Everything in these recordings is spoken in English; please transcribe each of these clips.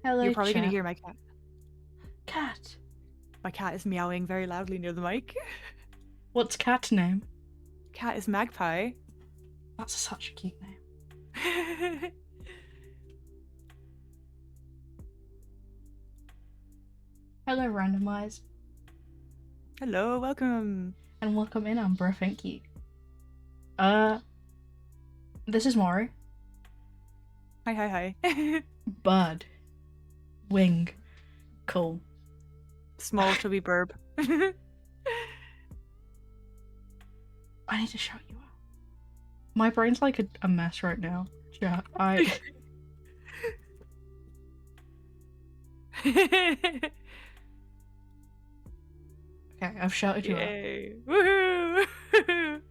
Hello, You're probably going to chat. hear my cat. Cat. My cat is meowing very loudly near the mic. What's cat's name? Cat is Magpie. That's such a cute name. Hello, randomize, Hello, welcome. and welcome in, Umbra. Thank you. Uh, this is Morri. Hi. Bird. Wing. Cool. Small chubby burb. I need to shout you out. My brain's like a mess right now. Chat. Okay, I've shouted you out. Yay. Woohoo!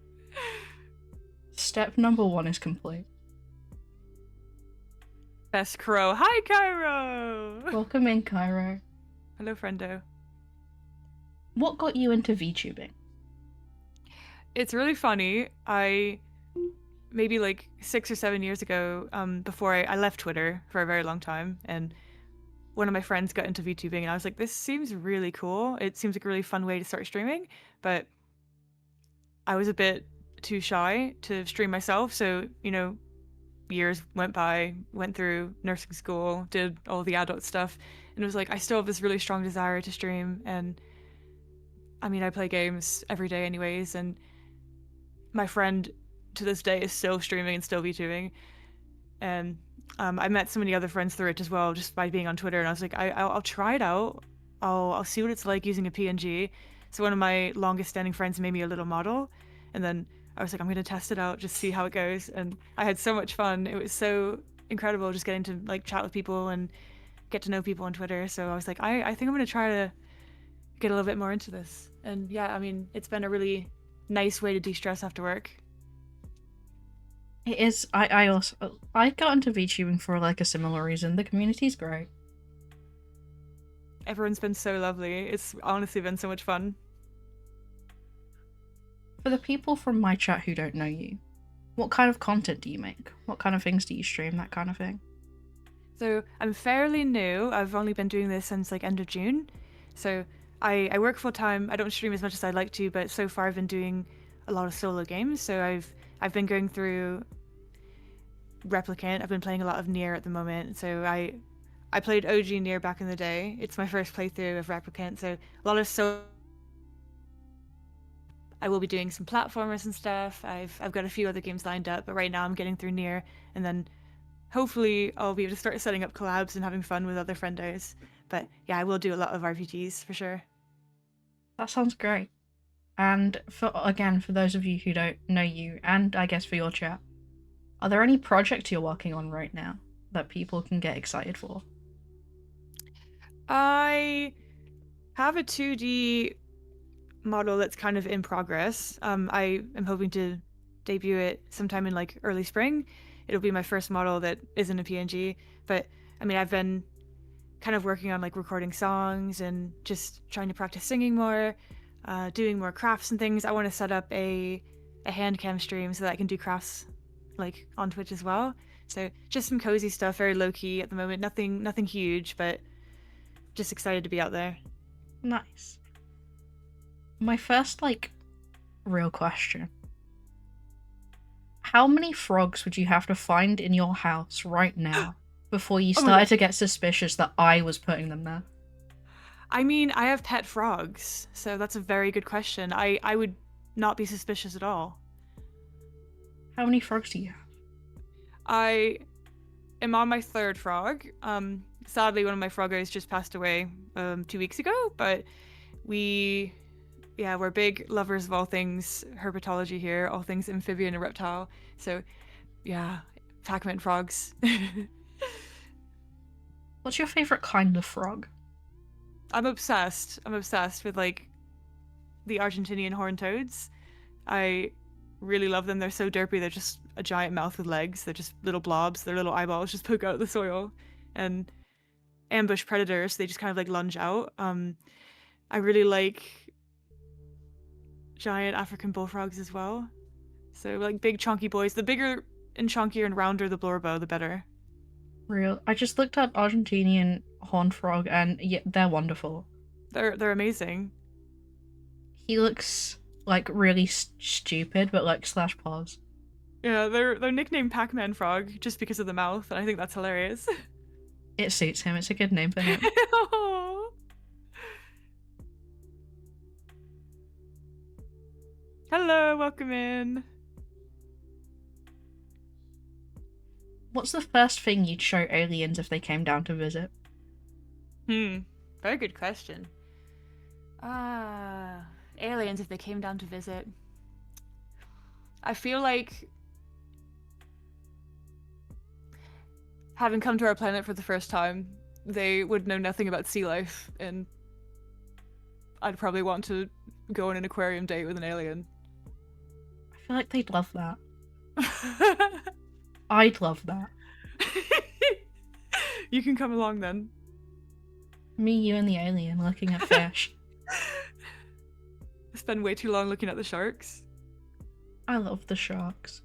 Step number 1 is complete. Best crow. Hi, Cairo. Welcome in, Cairo. Hello, friendo. What got you into VTubing? It's really funny. Maybe like 6 or 7 years ago, before I left Twitter for a very long time, and one of my friends got into VTubing, and I was like, this seems really cool. It seems like a really fun way to start streaming, but I was a bit too shy to stream myself. So, years went by, went through nursing school, did all the adult stuff, and it was like, I still have this really strong desire to stream. And I mean, I play games every day, anyways, and my friend to this day is still streaming and still VTubing. And I met so many other friends through it as well, just by being on Twitter. And I was like, I'll try it out. I'll see what it's like using a PNG. So one of my longest standing friends made me a little model, and then I was like, I'm gonna test it out, just see how it goes. And I had so much fun. It was so incredible just getting to like chat with people and get to know people on Twitter. So I was like, I think I'm gonna try to get a little bit more into this. And yeah, I mean, it's been a really nice way to de-stress after work. It is. I got into VTubing for like a similar reason. The community's great. Everyone's been so lovely. It's honestly been so much fun. For the people from my chat who don't know you, what kind of content do you make? What kind of things do you stream? That kind of thing. So I'm fairly new. I've only been doing this since like end of June. So I work full time. I don't stream as much as I'd like to, but so far I've been doing a lot of solo games. So I've been going through Replicant. I've been playing a lot of Nier at the moment. So I played OG Nier back in the day. It's my first playthrough of Replicant. So a lot of solo. I will be doing some platformers and stuff. I've got a few other games lined up, but right now I'm getting through Nier, and then hopefully I'll be able to start setting up collabs and having fun with other friendos. But yeah, I will do a lot of RPGs for sure. That sounds great. And for those of you who don't know you, and I guess for your chat, are there any projects you're working on right now that people can get excited for? I have a 2D model that's kind of in progress. I am hoping to debut it sometime in like early spring. It'll be my first model that isn't a PNG, but I mean, I've been kind of working on like recording songs and just trying to practice singing more, doing more crafts and things. I want to set up a hand cam stream so that I can do crafts like on Twitch as well. So just some cozy stuff, very low key at the moment. Nothing huge, but just excited to be out there. Nice. My first, real question. How many frogs would you have to find in your house right now before you started to get suspicious that I was putting them there? I mean, I have pet frogs, so that's a very good question. I would not be suspicious at all. How many frogs do you have? I am on my third frog. Sadly, one of my froggers just passed away 2 weeks ago, but we're big lovers of all things herpetology here, all things amphibian and reptile. So, yeah, Pac-Man frogs. What's your favorite kind of frog? I'm obsessed with like the Argentinian horned toads. I really love them. They're so derpy. They're just a giant mouth with legs. They're just little blobs. Their little eyeballs just poke out of the soil, and ambush predators. They just kind of like lunge out. I really like giant African bullfrogs as well. So like big chunky boys. The bigger and chunkier and rounder the blorbo, the better. Real. I just looked up Argentinian horned frog, and yeah, they're wonderful. They're amazing. He looks like really stupid, but like slash pause. Yeah, they're nicknamed Pac-Man Frog just because of the mouth, and I think that's hilarious. It suits him. It's a good name for him. Hello, welcome in. What's the first thing you'd show aliens if they came down to visit? Very good question. Aliens if they came down to visit. I feel like having come to our planet for the first time, they would know nothing about sea life, and I'd probably want to go on an aquarium date with an alien. I feel like they'd love that. I'd love that. You can come along then. Me, you, and the alien looking at fish. Spend way too long looking at the sharks. I love the sharks.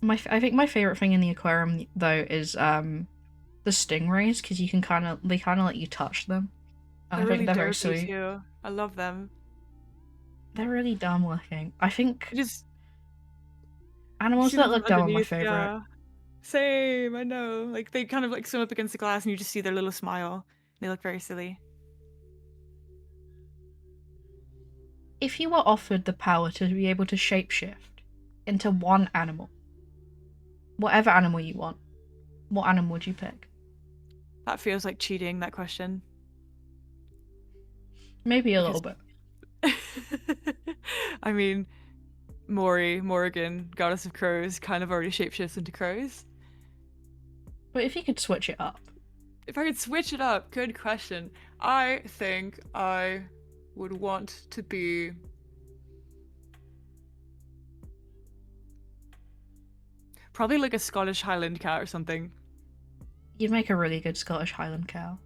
I think my favorite thing in the aquarium though is the stingrays, because they kind of let you touch them. They're really very sweet too. I love them. They're really dumb looking. I think just animals that look dumb are my favorite. Yeah. Same, I know. Like they kind of like swim up against the glass and you just see their little smile. They look very silly. If you were offered the power to be able to shapeshift into one animal, whatever animal you want, what animal would you pick? That feels like cheating, that question. Maybe a little bit. I mean, Morrigan, goddess of crows, kind of already shapeshifts into crows. But if you could switch it up. If I could switch it up, good question. I think I would want to be probably like a Scottish Highland cat or something. You'd make a really good Scottish Highland cow.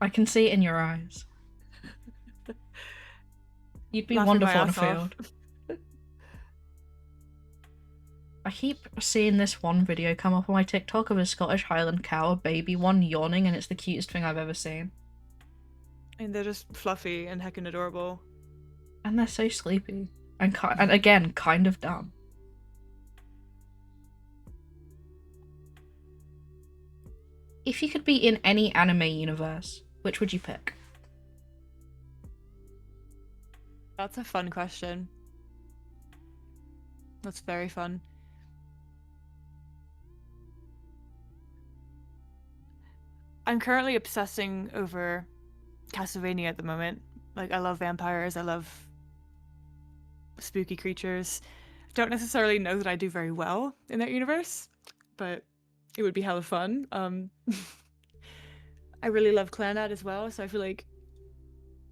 I can see it in your eyes. You'd be wonderful in a field. I keep seeing this one video come up on my TikTok of a Scottish Highland cow, a baby one, yawning, and it's the cutest thing I've ever seen. And they're just fluffy and heckin' adorable. And they're so sleepy. And again, kind of dumb. If you could be in any anime universe, which would you pick? That's a fun question. That's very fun. I'm currently obsessing over Castlevania at the moment. Like, I love vampires, I love spooky creatures. Don't necessarily know that I do very well in that universe, but it would be hella fun. I really love Clannad as well, so I feel like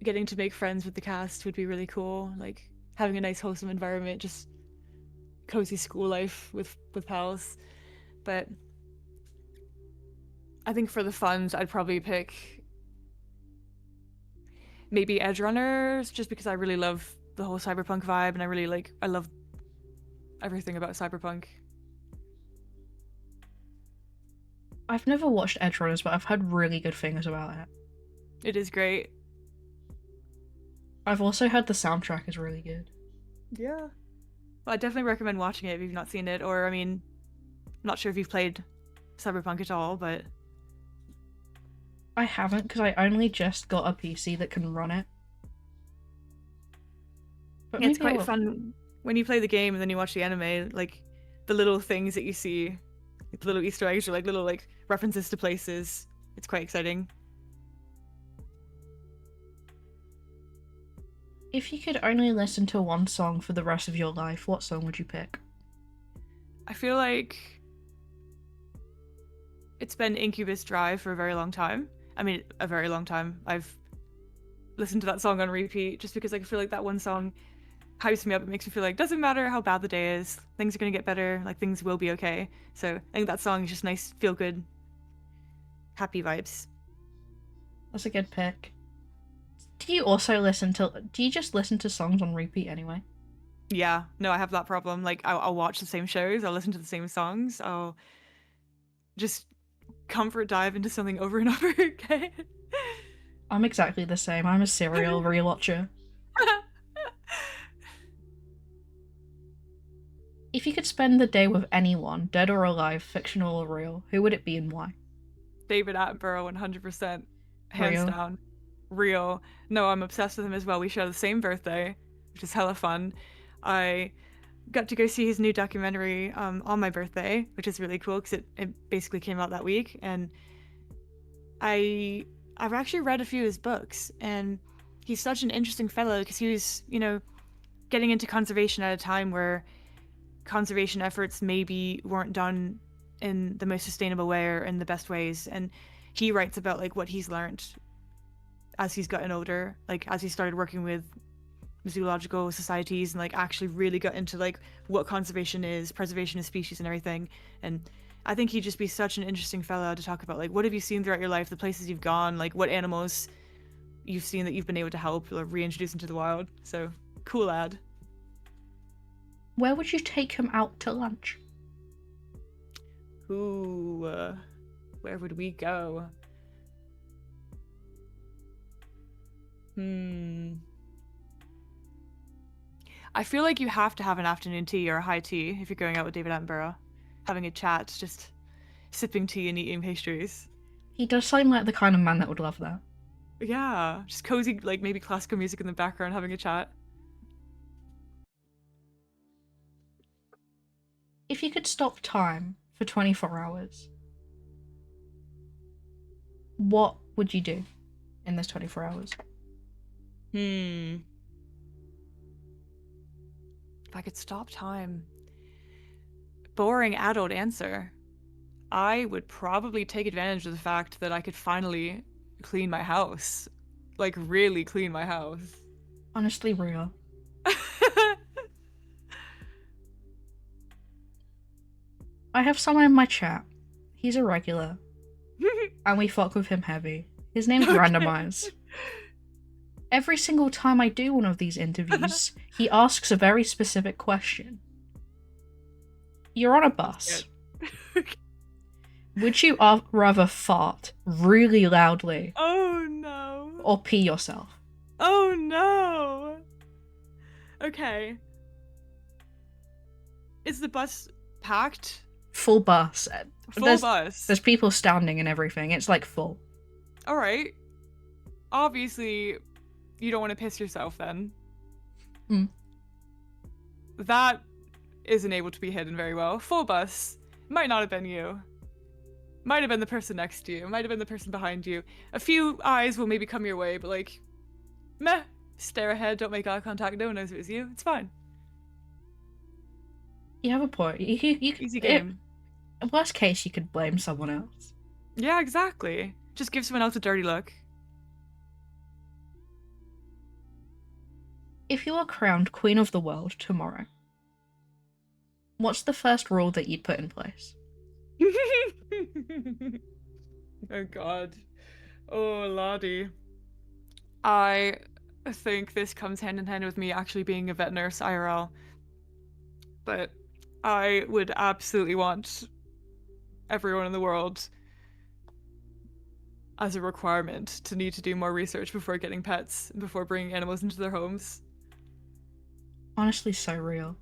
getting to make friends with the cast would be really cool. Like, having a nice wholesome environment, just cozy school life with pals. But I think for the funds, I'd probably pick maybe Edge Runners, just because I really love the whole cyberpunk vibe, and I love everything about cyberpunk. I've never watched Edge Runners, but I've heard really good things about it. It is great. I've also heard the soundtrack is really good. Yeah. Well, I definitely recommend watching it if you've not seen it, or, I mean, I'm not sure if you've played Cyberpunk at all, but... I haven't, because I only just got a PC that can run it. But yeah, it's quite fun when you play the game and then you watch the anime, like, the little things that you see, like, the little Easter eggs or, like, little, like, references to places. It's quite exciting. If you could only listen to one song for the rest of your life, what song would you pick? I feel like it's been Incubus Drive for a very long time. I mean, a very long time. I've listened to that song on repeat just because I feel like that one song hypes me up. It makes me feel like, doesn't matter how bad the day is, things are gonna get better, like things will be okay. So I think that song is just nice, feel good, happy vibes. That's a good pick. Do you just listen to songs on repeat anyway? Yeah, no, I have that problem. Like, I'll watch the same shows, I'll listen to the same songs, I'll just comfort dive into something over and over again. I'm exactly the same. I'm a serial rewatcher. If you could spend the day with anyone, dead or alive, fictional or real, who would it be and why? David Attenborough, 100%, hands Real. down. Real. No, I'm obsessed with him as well. We share the same birthday, which is hella fun. I got to go see his new documentary on my birthday, which is really cool because it basically came out that week. And I've actually read a few of his books, and he's such an interesting fellow because he was, getting into conservation at a time where conservation efforts maybe weren't done in the most sustainable way or in the best ways. And he writes about like what he's learned as he's gotten older, like as he started working with zoological societies and like actually really got into like what conservation is, preservation of species and everything. And I think he'd just be such an interesting fellow to talk about, like, what have you seen throughout your life, the places you've gone, like what animals you've seen that you've been able to help or reintroduce into the wild. So cool lad. Where would you take him out to lunch? Ooh, where would we go? I feel like you have to have an afternoon tea or a high tea if you're going out with David Attenborough. Having a chat, just sipping tea and eating pastries. He does seem like the kind of man that would love that. Yeah, just cozy, like maybe classical music in the background, having a chat. If you could stop time for 24 hours, what would you do in those 24 hours? If I could stop time. Boring adult answer. I would probably take advantage of the fact that I could finally clean my house. Like, really clean my house. Honestly, real. I have someone in my chat. He's a regular. And we fuck with him heavy. His name's Okay. Randomize. Every single time I do one of these interviews, he asks a very specific question. You're on a bus. Would you rather fart really loudly Oh no. or pee yourself? Oh no. Okay. Is the bus packed? Full bus. Full bus. There's people standing and everything. It's like full. All right. Obviously, you don't want to piss yourself then. That isn't able to be hidden very well. Full bus. Might not have been you. Might have been the person next to you. Might have been the person behind you. A few eyes will maybe come your way, but like, meh. Stare ahead, don't make eye contact. No one knows it was you. It's fine. You have a point. Easy game. Worst case, you could blame someone else. Yeah, exactly. Just give someone else a dirty look. If you were crowned Queen of the World tomorrow, what's the first rule that you'd put in place? Oh god. Oh lordy. I think this comes hand in hand with me actually being a vet nurse IRL. But I would absolutely want everyone in the world as a requirement to need to do more research before getting pets, before bringing animals into their homes. Honestly, so real.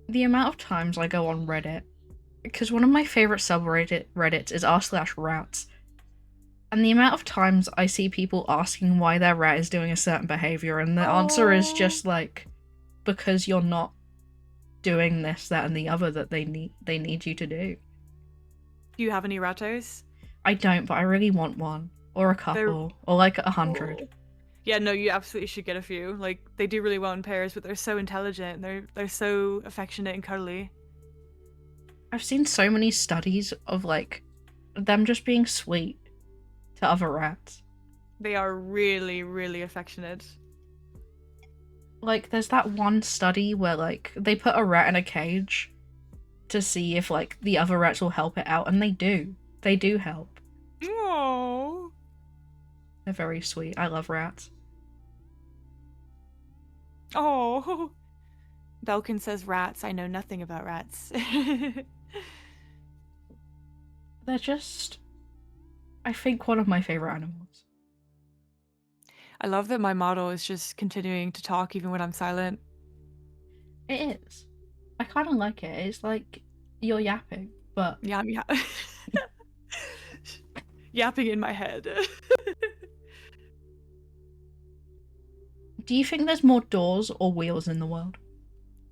The amount of times I go on Reddit, because one of my favorite subreddits is r/rats, and the amount of times I see people asking why their rat is doing a certain behavior, and the answer is just like, because you're not doing this, that, and the other that they need you to do. Do you have any rattos? I don't, but I really want one, or a couple, or like 100. Oh. Yeah, no, you absolutely should get a few. Like, they do really well in pairs, but they're so intelligent. They're so affectionate and cuddly. I've seen so many studies of like them just being sweet to other rats. They are really, really affectionate. Like, there's that one study where like they put a rat in a cage to see if like the other rats will help it out, and they do. They do help. Oh. They're very sweet. I love rats. Oh, Belkin says rats. I know nothing about rats. They're just, I think, one of my favorite animals. I love that my model is just continuing to talk even when I'm silent. It is. I kind of like it. It's like you're yapping, but Yeah, I'm yapping in my head. do you think there's more doors or wheels in the world?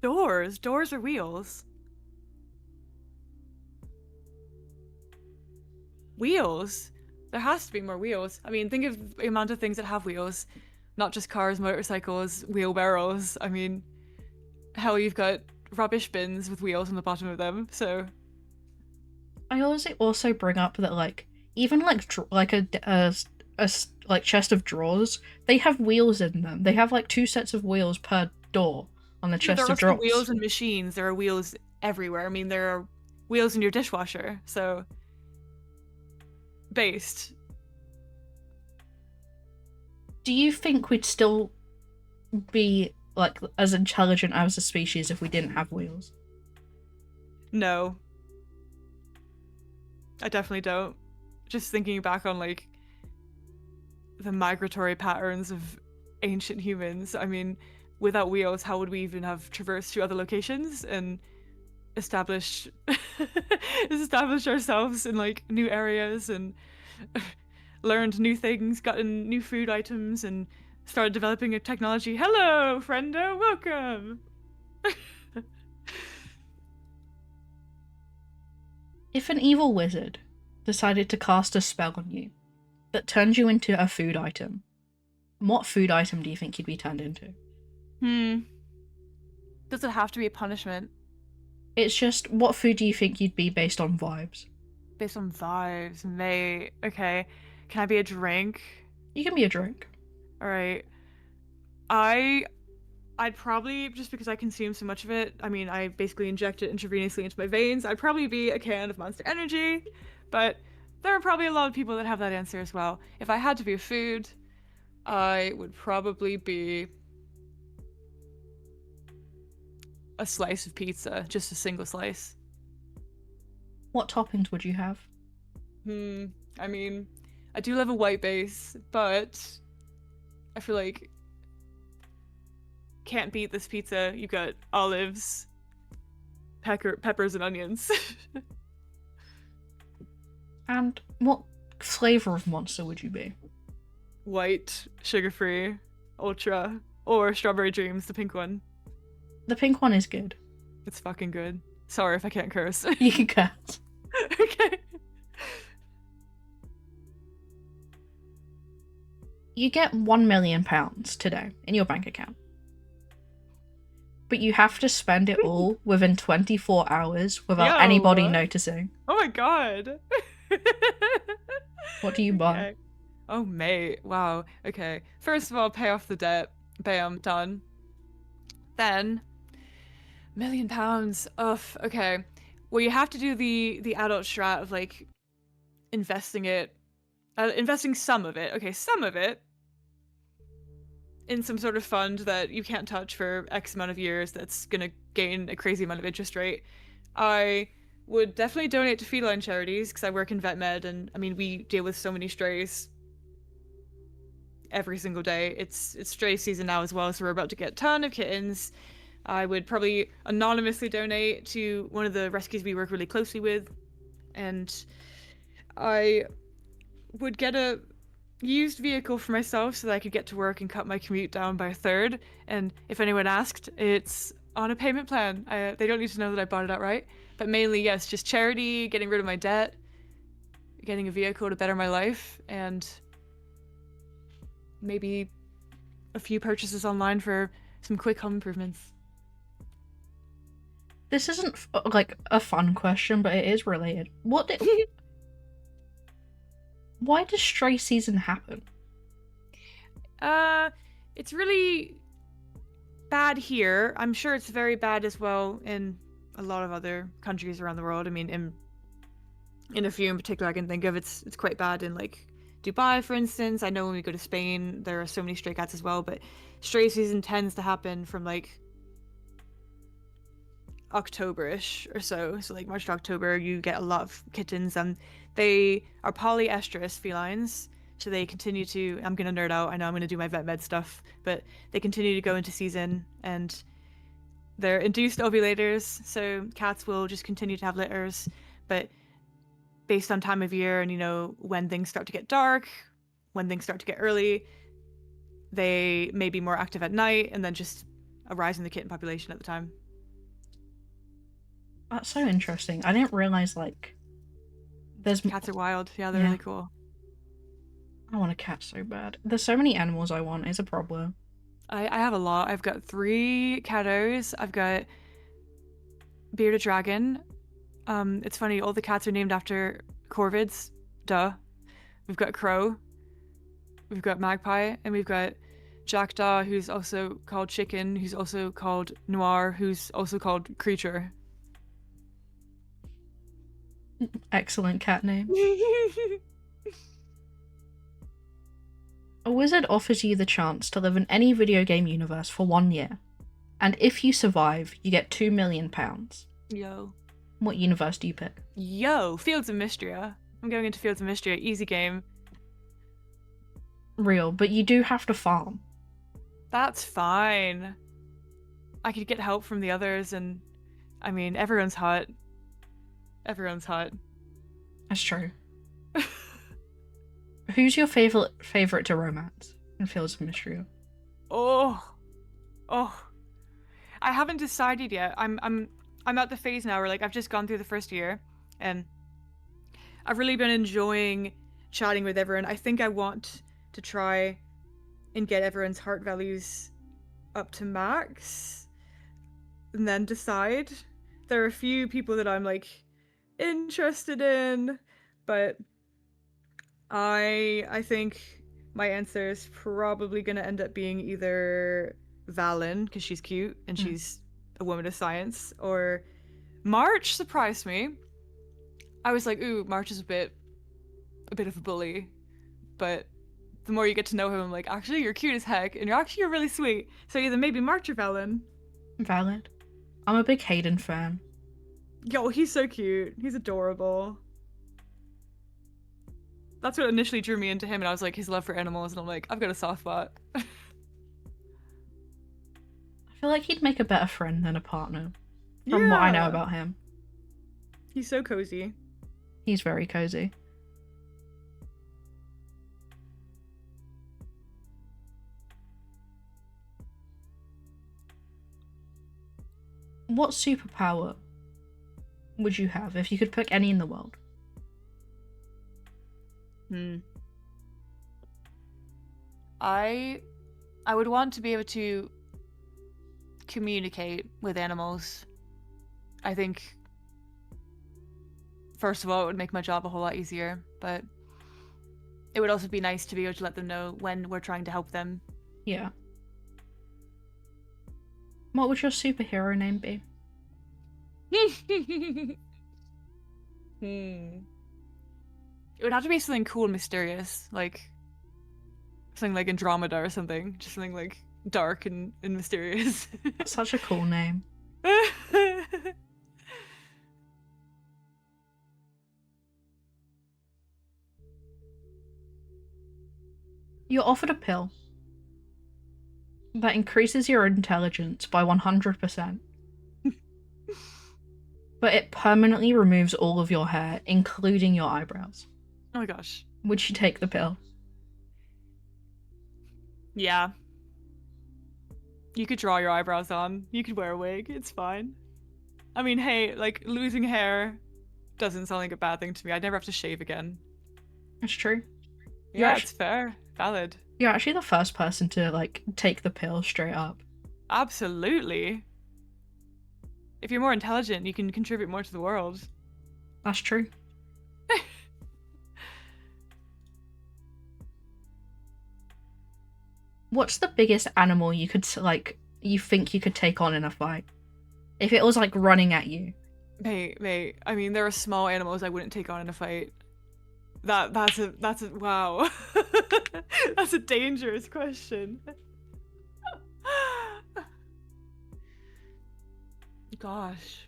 Doors or wheels? Wheels. There has to be more wheels. I mean, think of the amount of things that have wheels, not just cars, motorcycles, wheelbarrows. I mean, hell, you've got rubbish bins with wheels on the bottom of them. So I always also bring up that like even like a like chest of drawers, they have wheels in them. They have like two sets of wheels per door on the yeah, there chest are of also drawers. wheels in machines. There are wheels everywhere. I mean, there are wheels in your dishwasher. So based. Do you think we'd still be like as intelligent as a species if we didn't have wheels? No, I definitely don't. Just thinking back on like the migratory patterns of ancient humans. I mean, without wheels, how would we even have traversed to other locations and established established ourselves in like new areas and learned new things, gotten new food items, and started developing a technology? Hello, friendo, welcome. If an evil wizard decided to cast a spell on you that turns you into a food item, what food item do you think you'd be turned into? Hmm. Does it have to be a punishment It's just what food do you think you'd be based on vibes? based on vibes, mate? Okay. Can I be a drink? You can be a drink. All right. I I'd probably, just because I consume so much of it, I mean, I basically inject it intravenously into my veins, I'd probably be a can of Monster Energy, but there are probably a lot of people that have that answer as well. If I had to be a food, I would probably be a slice of pizza, just a single slice. What toppings would you have? Hmm, I mean, I do love a white base, but I feel like can't beat this pizza. You got olives, peppers, and onions. And what flavour of monster would you be? White, sugar-free, ultra, or strawberry dreams, the pink one. The pink one is good. It's fucking good. Sorry if I can't curse. You can curse. Okay. You get £1 million today in your bank account. But you have to spend it all within 24 hours without anybody Yo. noticing. Oh my god. What do you buy? Okay. Oh mate, wow. Okay. First of all, pay off the debt. Bam, done. Then £1 million. Ugh. Okay. Well, you have to do the adult strat of like investing it, investing some of it. Okay, some of it in some sort of fund that you can't touch for X amount of years. That's gonna gain a crazy amount of interest rate. I would definitely donate to feline charities because I work in vet med, and I mean we deal with so many strays every single day. It's stray season now as well, so we're about to get a ton of kittens. I would probably anonymously donate to one of the rescues we work really closely with, and I would get a used vehicle for myself so that I could get to work and cut my commute down by a third. And if anyone asked, it's on a payment plan. They don't need to know that I bought it outright. But mainly, yes, just charity, getting rid of my debt, getting a vehicle to better my life, and maybe a few purchases online for some quick home improvements. This isn't like a fun question, but it is related. Why does stray season happen? It's really bad here. I'm sure it's very bad as well in a lot of other countries around the world. I mean, in a few in particular I can think of, it's quite bad in like Dubai, for instance. I know when we go to Spain, there are so many stray cats as well, but stray season tends to happen from like October-ish or so. So like March to October, you get a lot of kittens, and they are polyestrous felines. So they continue to. I'm gonna nerd out. I know I'm gonna do my vet med stuff, but they continue to go into season, and they're induced ovulators. So cats will just continue to have litters, but based on time of year and when things start to get dark, when things start to get early, they may be more active at night, and then just a rise in the kitten population at the time. That's so interesting. I didn't realize like there's Cats are wild. Yeah, they're really cool. I want a cat so bad. There's so many animals I want. It's a problem. I have a lot. I've got 3 catos. I've got bearded dragon. It's funny. All the cats are named after corvids. Duh. We've got crow. We've got magpie, and we've got jackdaw, who's also called chicken, who's also called noir, who's also called creature. Excellent cat name. A wizard offers you the chance to live in any video game universe for 1 year, and if you survive, you get £2 million. Yo. What universe do you pick? Yo, Fields of Mystria. I'm going into Fields of Mystria. Easy game. Real, but you do have to farm. That's fine. I could get help from the others, and I mean, everyone's hot. Everyone's hot. That's true. Who's your favorite to romance in Fields of Mystria? Oh. I haven't decided yet. I'm at the phase now where like I've just gone through the first year, and I've really been enjoying chatting with everyone. I think I want to try and get everyone's heart values up to max, and then decide. There are a few people that I'm like interested in, but I think my answer is probably gonna end up being either Valen, because she's cute and she's a woman of science, or March surprised me. I was like, ooh, March is a bit of a bully, but the more you get to know him, I'm like, actually, you're cute as heck, and you're really sweet. So either maybe March or Valen. Valid. I'm a big Hayden fan. Yo, he's so cute. He's adorable. That's what initially drew me into him, and I was like, his love for animals, and I'm like, I've got a soft spot. I feel like he'd make a better friend than a partner, from what I know about him. He's so cozy. He's very cozy. What superpower would you have if you could pick any in the world? I would want to be able to communicate with animals. I think, first of all, it would make my job a whole lot easier, but it would also be nice to be able to let them know when we're trying to help them. Yeah. What would your superhero name be? It would have to be something cool and mysterious, like something like Andromeda or something. Just something like dark and mysterious. That's such a cool name. You're offered a pill that increases your intelligence by 100%. But it permanently removes all of your hair, including your eyebrows. Oh my gosh. Would you take the pill? Yeah. You could draw your eyebrows on. You could wear a wig. It's fine. I mean, hey, like, losing hair doesn't sound like a bad thing to me. I'd never have to shave again. That's true. Yeah, it's fair. Valid. You're actually the first person to, like, take the pill straight up. Absolutely. If you're more intelligent, you can contribute more to the world. That's true. What's the biggest animal you could, like, you think you could take on in a fight? If it was, like, running at you. Mate, I mean, there are small animals I wouldn't take on in a fight. That's a wow. That's a dangerous question. Gosh.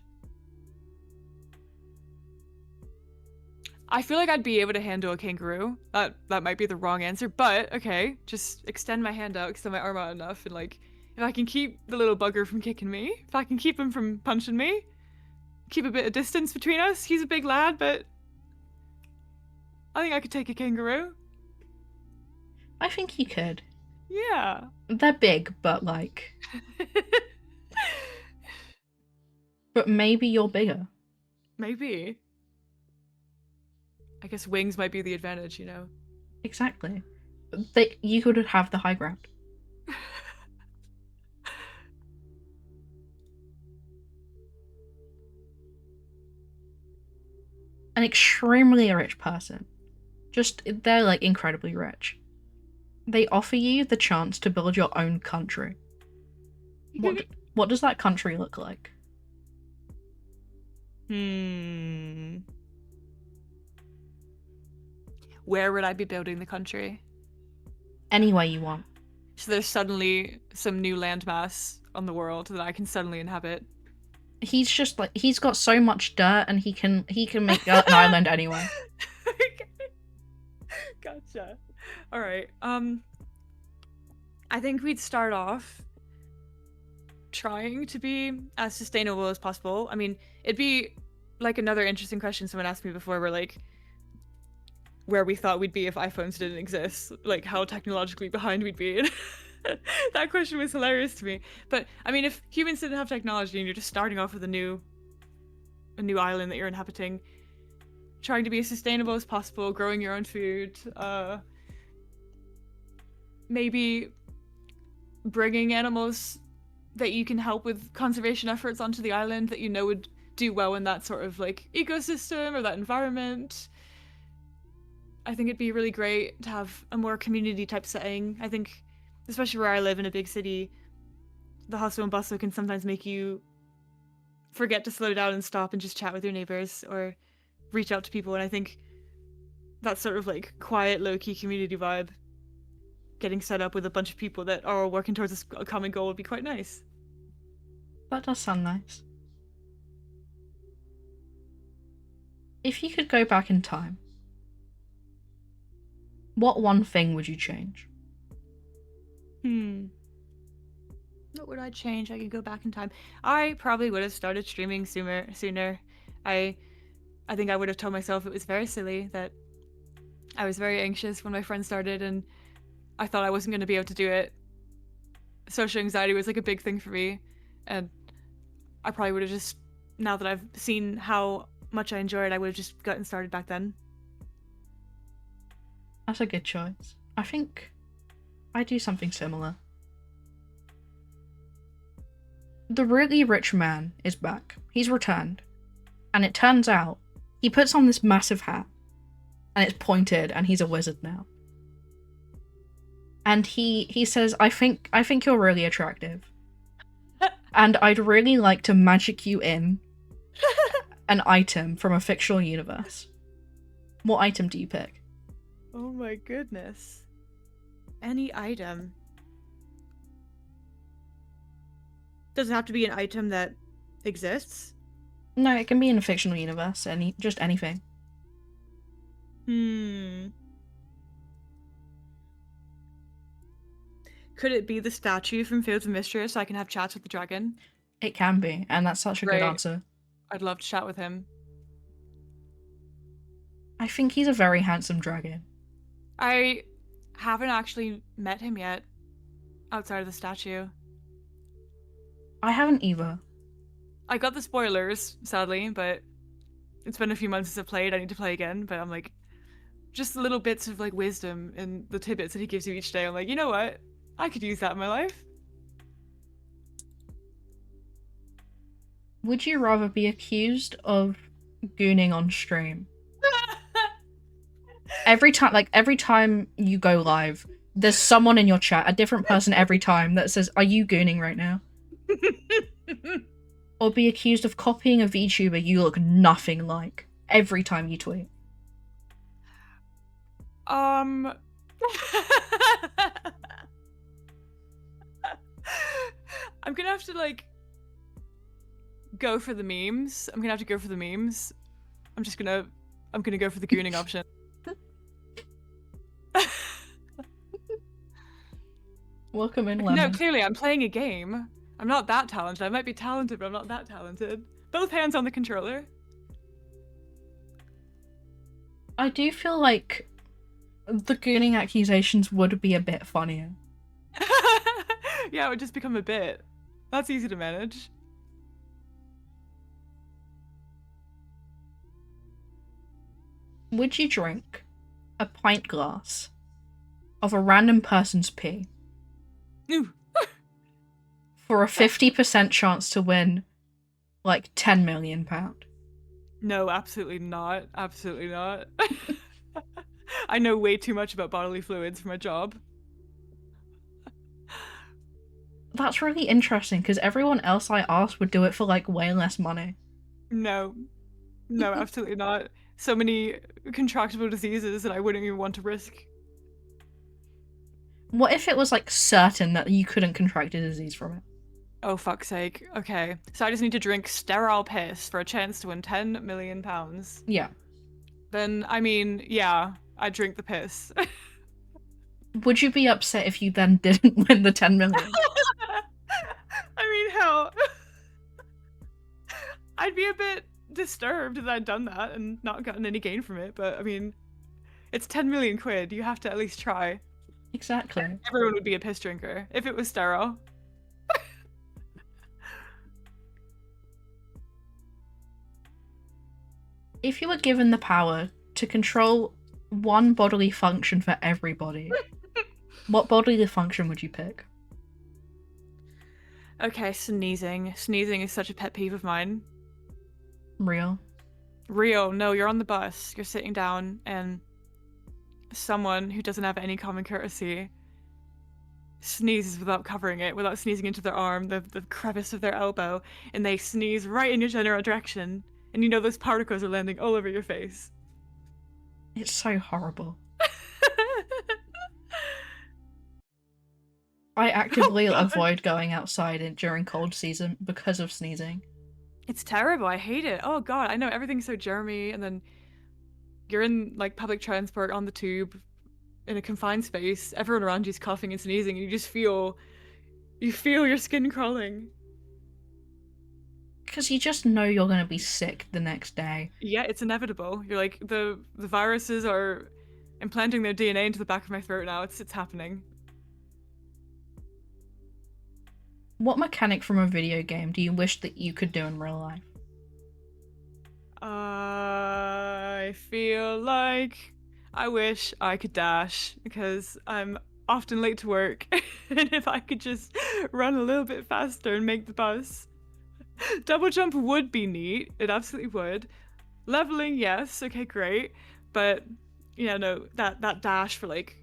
I feel like I'd be able to handle a kangaroo. That might be the wrong answer, but okay. Just extend my hand out, extend my arm out enough, and like, if I can keep the little bugger from kicking me, if I can keep him from punching me, keep a bit of distance between us. He's a big lad, but I think I could take a kangaroo. I think you could. Yeah. They're big, but like. But maybe you're bigger. Maybe. I guess wings might be the advantage, you know? Exactly. You could have the high ground. An extremely rich person. They're like incredibly rich. They offer you the chance to build your own country. What does that country look like? Where would I be building the country? Any way you want. So there's suddenly some new landmass on the world that I can suddenly inhabit. He's just like, he's got so much dirt and he can make an island anyway. Gotcha. All right. I think we'd start off trying to be as sustainable as possible. I mean, it'd be like another interesting question someone asked me before, where we thought we'd be if iPhones didn't exist, like how technologically behind we'd be. That question was hilarious to me. But I mean, if humans didn't have technology and you're just starting off with a new island that you're inhabiting, trying to be as sustainable as possible, growing your own food, maybe bringing animals that you can help with conservation efforts onto the island that you know would do well in that sort of like ecosystem or that environment. I think it'd be really great to have a more community type setting. I think, especially where I live in a big city, the hustle and bustle can sometimes make you forget to slow down and stop and just chat with your neighbors or reach out to people. And I think that sort of like quiet, low-key community vibe, getting set up with a bunch of people that are all working towards a common goal would be quite nice. That does sound nice. If you could go back in time, what one thing would you change? What would I change? I could go back in time. I probably would have started streaming sooner. I think I would have told myself it was very silly, that I was very anxious when my friend started and I thought I wasn't going to be able to do it. Social anxiety was like a big thing for me, and I probably would have just, now that I've seen how much I enjoy it, I would have just gotten started back then. That's a good choice. I think I do something similar. The really rich man is back. He's returned. And it turns out he puts on this massive hat and it's pointed and he's a wizard now. And he says, I think you're really attractive. And I'd really like to magic you in an item from a fictional universe. What item do you pick? Oh my goodness. Any item. Does it have to be an item that exists? No, it can be in a fictional universe. Just anything. Could it be the statue from Fields of Mystery so I can have chats with the dragon? It can be, and that's such a good answer. I'd love to chat with him. I think he's a very handsome dragon. I haven't actually met him yet, outside of the statue. I haven't either. I got the spoilers, sadly, but it's been a few months since I played. I need to play again, but I'm like, just little bits of like wisdom and the tidbits that he gives you each day. I'm like, you know what? I could use that in my life. Would you rather be accused of gooning on stream? Every time you go live, there's someone in your chat, a different person every time, that says, "Are you gooning right now?" Or be accused of copying a VTuber you look nothing like every time you tweet? Um. I'm gonna have to like go for the memes. I'm gonna have to go for the memes. I'm gonna go for the gooning option. Welcome in, No, Lemon. clearly I'm playing a game. I'm not that talented. I might be talented, but I'm not that talented. Both hands on the controller. I do feel like the gooning accusations would be a bit funnier. Yeah, it would just become a bit. That's easy to manage. Would you drink a pint glass of a random person's pee Ooh. for a 50% chance to win like £10 million? No, absolutely not. Absolutely not. I know way too much about bodily fluids for my job. That's really interesting because everyone else I asked would do it for like way less money. No. No, absolutely not. So many contractable diseases that I wouldn't even want to risk. What if it was like certain that you couldn't contract a disease from it? Oh, fuck's sake. Okay. So I just need to drink sterile piss for a chance to win £10 million. Yeah. Then, I mean, yeah, I drink the piss. Would you be upset if you then didn't win the 10 million? I mean, hell. I'd be a bit disturbed if I'd done that and not gotten any gain from it, but I mean, it's 10 million quid. You have to at least try. Exactly. Everyone would be a piss drinker if it was sterile. If you were given the power to control one bodily function for everybody, what bodily function would you pick? Okay, sneezing. Sneezing is such a pet peeve of mine. Real? Rio, no, you're on the bus. You're sitting down, and someone who doesn't have any common courtesy sneezes without covering it, without sneezing into their arm, the crevice of their elbow, and they sneeze right in your general direction, and you know those particles are landing all over your face. It's so horrible. I actively avoid going outside during cold season because of sneezing. It's terrible. I hate it. Oh god, I know everything's so germy, and then you're in like public transport on the tube in a confined space. Everyone around you's coughing and sneezing, and you feel your skin crawling. Because you just know you're going to be sick the next day. Yeah, it's inevitable. You're like the viruses are implanting their DNA into the back of my throat now. It's happening. What mechanic from a video game do you wish that you could do in real life? I feel like I wish I could dash because I'm often late to work, and if I could just run a little bit faster and make the bus. Double jump would be neat. It absolutely would. Leveling, yes. Okay, great. But yeah, no, that dash for like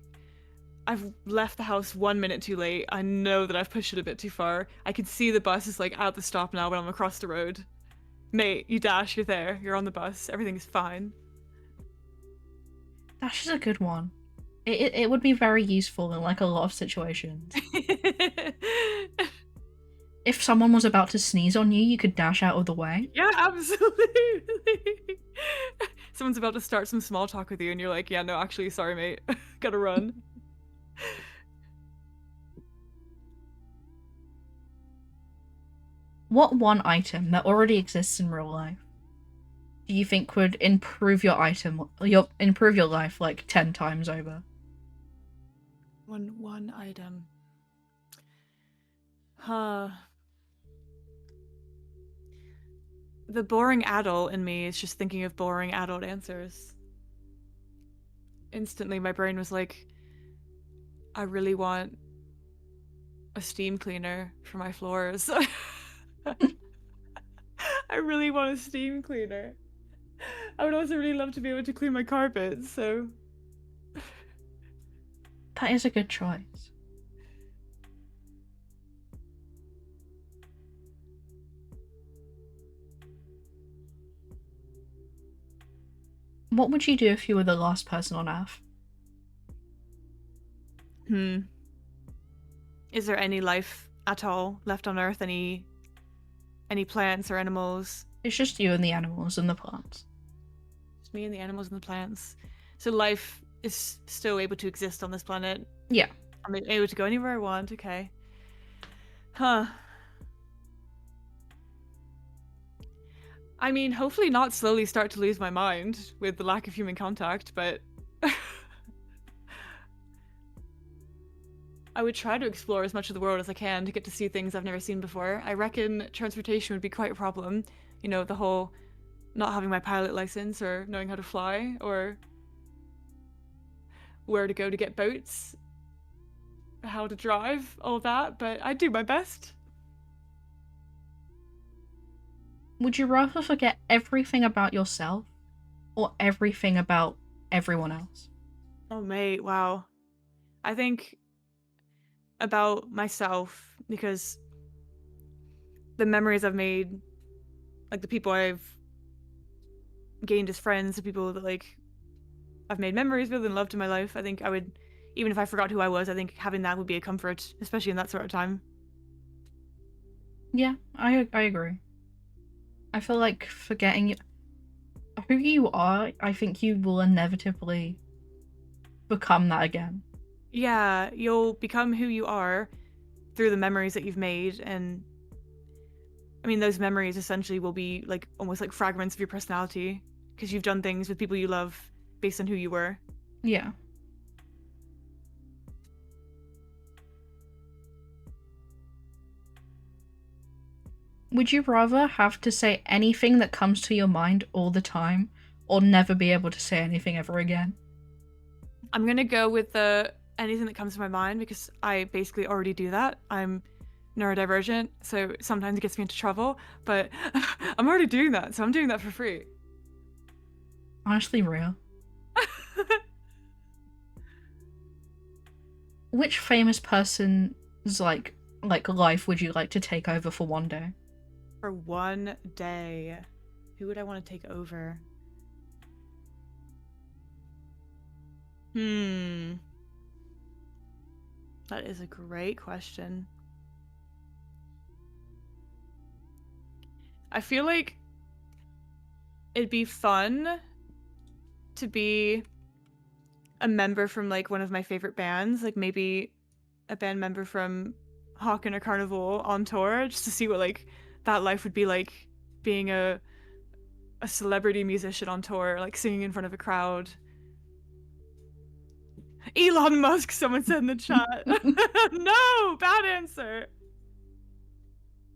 I've left the house 1 minute too late. I know that I've pushed it a bit too far. I can see the bus is like at the stop now when I'm across the road. Mate, you dash, you're there. You're on the bus. Everything's fine. Dash is a good one. It would be very useful in like a lot of situations. If someone was about to sneeze on you, you could dash out of the way. Yeah, absolutely. Someone's about to start some small talk with you and you're like, yeah, no, actually, sorry, mate. Gotta run. What one item that already exists in real life do you think would improve your life like 10 times over? One item. Huh. The boring adult in me is just thinking of boring adult answers. Instantly, my brain was like, I really want a steam cleaner for my floors. I really want a steam cleaner. I would also really love to be able to clean my carpets, so... That is a good choice. What would you do if you were the last person on Earth? Is there any life at all left on Earth? Any plants or animals? It's just you and the animals and the plants. Just me and the animals and the plants. So life is still able to exist on this planet. Yeah. I'm able to go anywhere I want. Okay. Huh. I mean, hopefully not slowly start to lose my mind with the lack of human contact, but I would try to explore as much of the world as I can to get to see things I've never seen before. I reckon transportation would be quite a problem. You know, the whole not having my pilot license or knowing how to fly or where to go to get boats, how to drive, all that, but I'd do my best. Would you rather forget everything about yourself or everything about everyone else? Oh, mate, wow. I think about myself because the memories I've made, like the people I've gained as friends, the people that like I've made memories with and loved in my life, I think I would, even if I forgot who I was, I think having that would be a comfort, especially in that sort of time. Yeah, I agree. I feel like forgetting who you are, I think you will inevitably become that again. Yeah, you'll become who you are through the memories that you've made, and I mean those memories essentially will be like almost like fragments of your personality because you've done things with people you love based on who you were. Yeah. Would you rather have to say anything that comes to your mind all the time or never be able to say anything ever again? I'm gonna go with the anything that comes to my mind because I basically already do that. I'm neurodivergent, so sometimes it gets me into trouble, but I'm already doing that, so I'm doing that for free. Honestly, real. Which famous person's like life would you like to take over for one day? For one day, who would I want to take over? That is a great question. I feel like it'd be fun to be a member from like one of my favorite bands, like maybe a band member from Hawken or Carnival on tour, just to see what like that life would be like being a celebrity musician on tour, like singing in front of a crowd. Elon Musk, someone said in the chat. No, bad answer.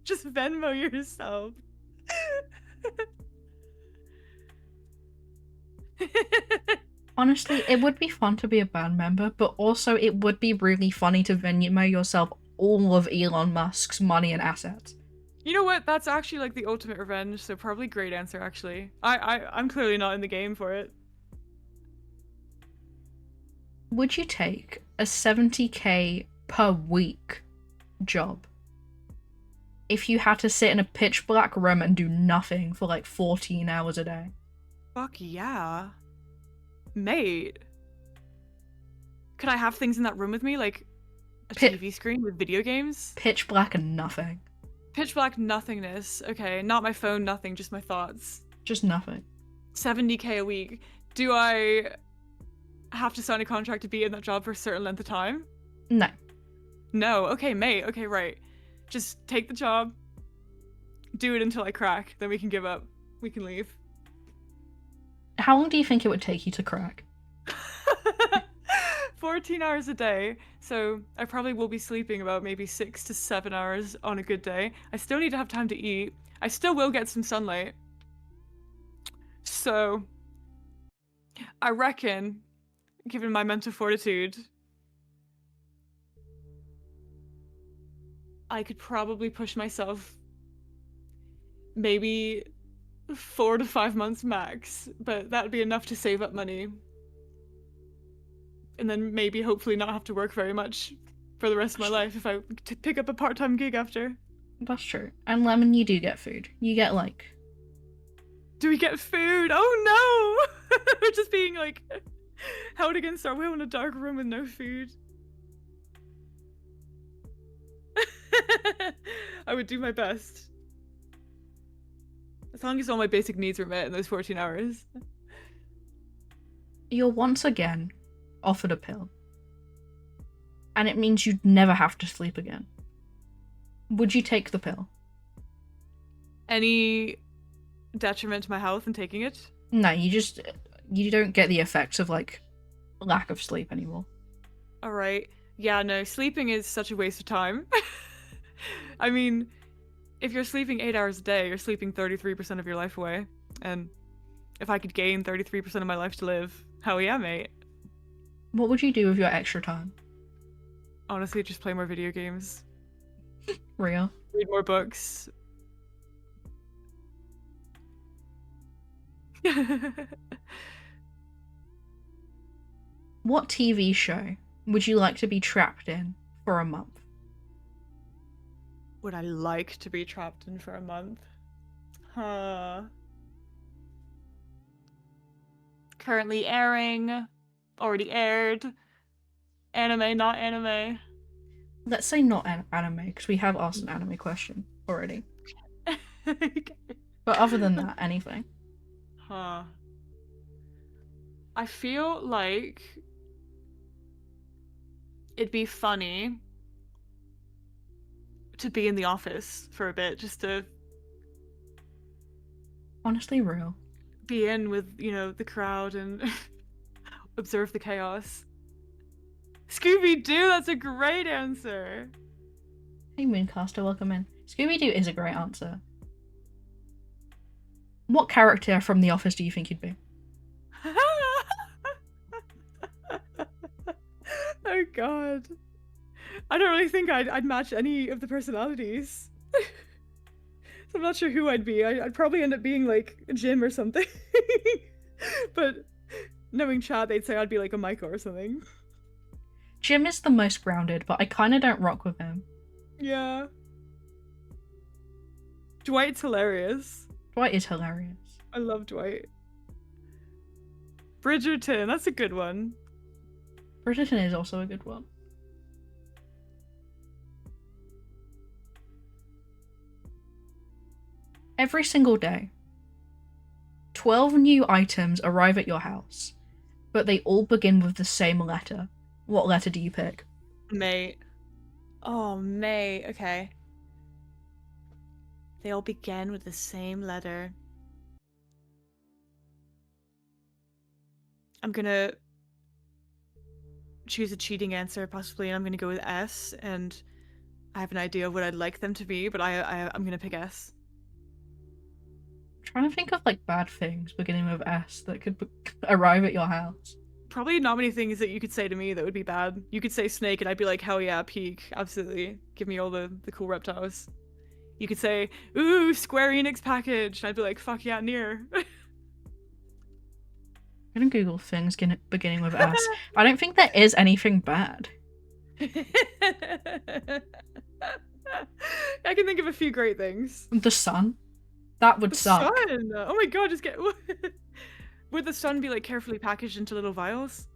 Just Venmo yourself. Honestly, it would be fun to be a band member, but also it would be really funny to Venmo yourself all of Elon Musk's money and assets. You know what? That's actually like the ultimate revenge, so probably great answer actually. I'm clearly not in the game for it. Would you take a 70k per week job if you had to sit in a pitch black room and do nothing for like 14 hours a day? Fuck yeah. Mate. Could I have things in that room with me, like a TV screen with video games? Pitch black and nothing. Pitch black nothingness. Okay, not my phone, nothing, just my thoughts. Just nothing. 70k a week. Do I have to sign a contract to be in that job for a certain length of time? No. No. Okay, mate. Okay, right. Just take the job. Do it until I crack. Then we can give up. We can leave. How long do you think it would take you to crack? 14 hours a day. So I probably will be sleeping about maybe 6 to 7 hours on a good day. I still need to have time to eat. I still will get some sunlight. So I reckon, given my mental fortitude, I could probably push myself maybe 4 to 5 months max, but that'd be enough to save up money. And then maybe hopefully not have to work very much for the rest of my life if I pick up a part-time gig after. That's true. And Lemon, you do get food. You get like... Do we get food? Oh no! We're just being like held against our will in a dark room with no food. I would do my best. As long as all my basic needs were met in those 14 hours. You're once again offered a pill. And it means you'd never have to sleep again. Would you take the pill? Any detriment to my health in taking it? No, you don't get the effects of, like, lack of sleep anymore. Alright. Yeah, no, sleeping is such a waste of time. I mean, if you're sleeping 8 hours a day, you're sleeping 33% of your life away. And if I could gain 33% of my life to live, hell yeah, mate. What would you do with your extra time? Honestly, just play more video games. Real? Read more books. What TV show would you like to be trapped in for a month? Would I like to be trapped in for a month? Huh. Currently airing. Already aired. Anime, not anime. Let's say not anime, because we have asked an anime question already. Okay. But other than that, anything. Huh. I feel like it'd be funny to be in the office for a bit, just to Honestly, real. be in with, the crowd and observe the chaos. Scooby-Doo, that's a great answer. Hey Mooncaster, welcome in. Scooby-Doo is a great answer. What character from The Office do you think you'd be? Oh god. I don't really think I'd match any of the personalities. So I'm not sure who I'd be. I'd probably end up being like Jim or something. But knowing chat, they'd say I'd be like a Michael or something. Jim is the most grounded, but I kind of don't rock with him. Yeah. Dwight's hilarious. Dwight is hilarious. I love Dwight. Bridgerton, that's a good one. Bridgerton is also a good one. Every single day, 12 new items arrive at your house, but they all begin with the same letter. What letter do you pick? May. Oh, May. Okay. They all begin with the same letter. I'm gonna choose a cheating answer, possibly, and I'm gonna go with S, and I have an idea of what I'd like them to be, but I'm gonna pick S. I'm trying to think of, like, bad things beginning with S that could arrive at your house. Probably not many things that you could say to me that would be bad. You could say snake and I'd be like, hell yeah, peak, absolutely. Give me all the cool reptiles. You could say, ooh, Square Enix package, and I'd be like, fuck yeah, near. I'm gonna Google things beginning with S. I don't think there is anything bad. I can think of a few great things. The sun? That would suck. Sun! Oh my god, just get... Would the sun be like carefully packaged into little vials?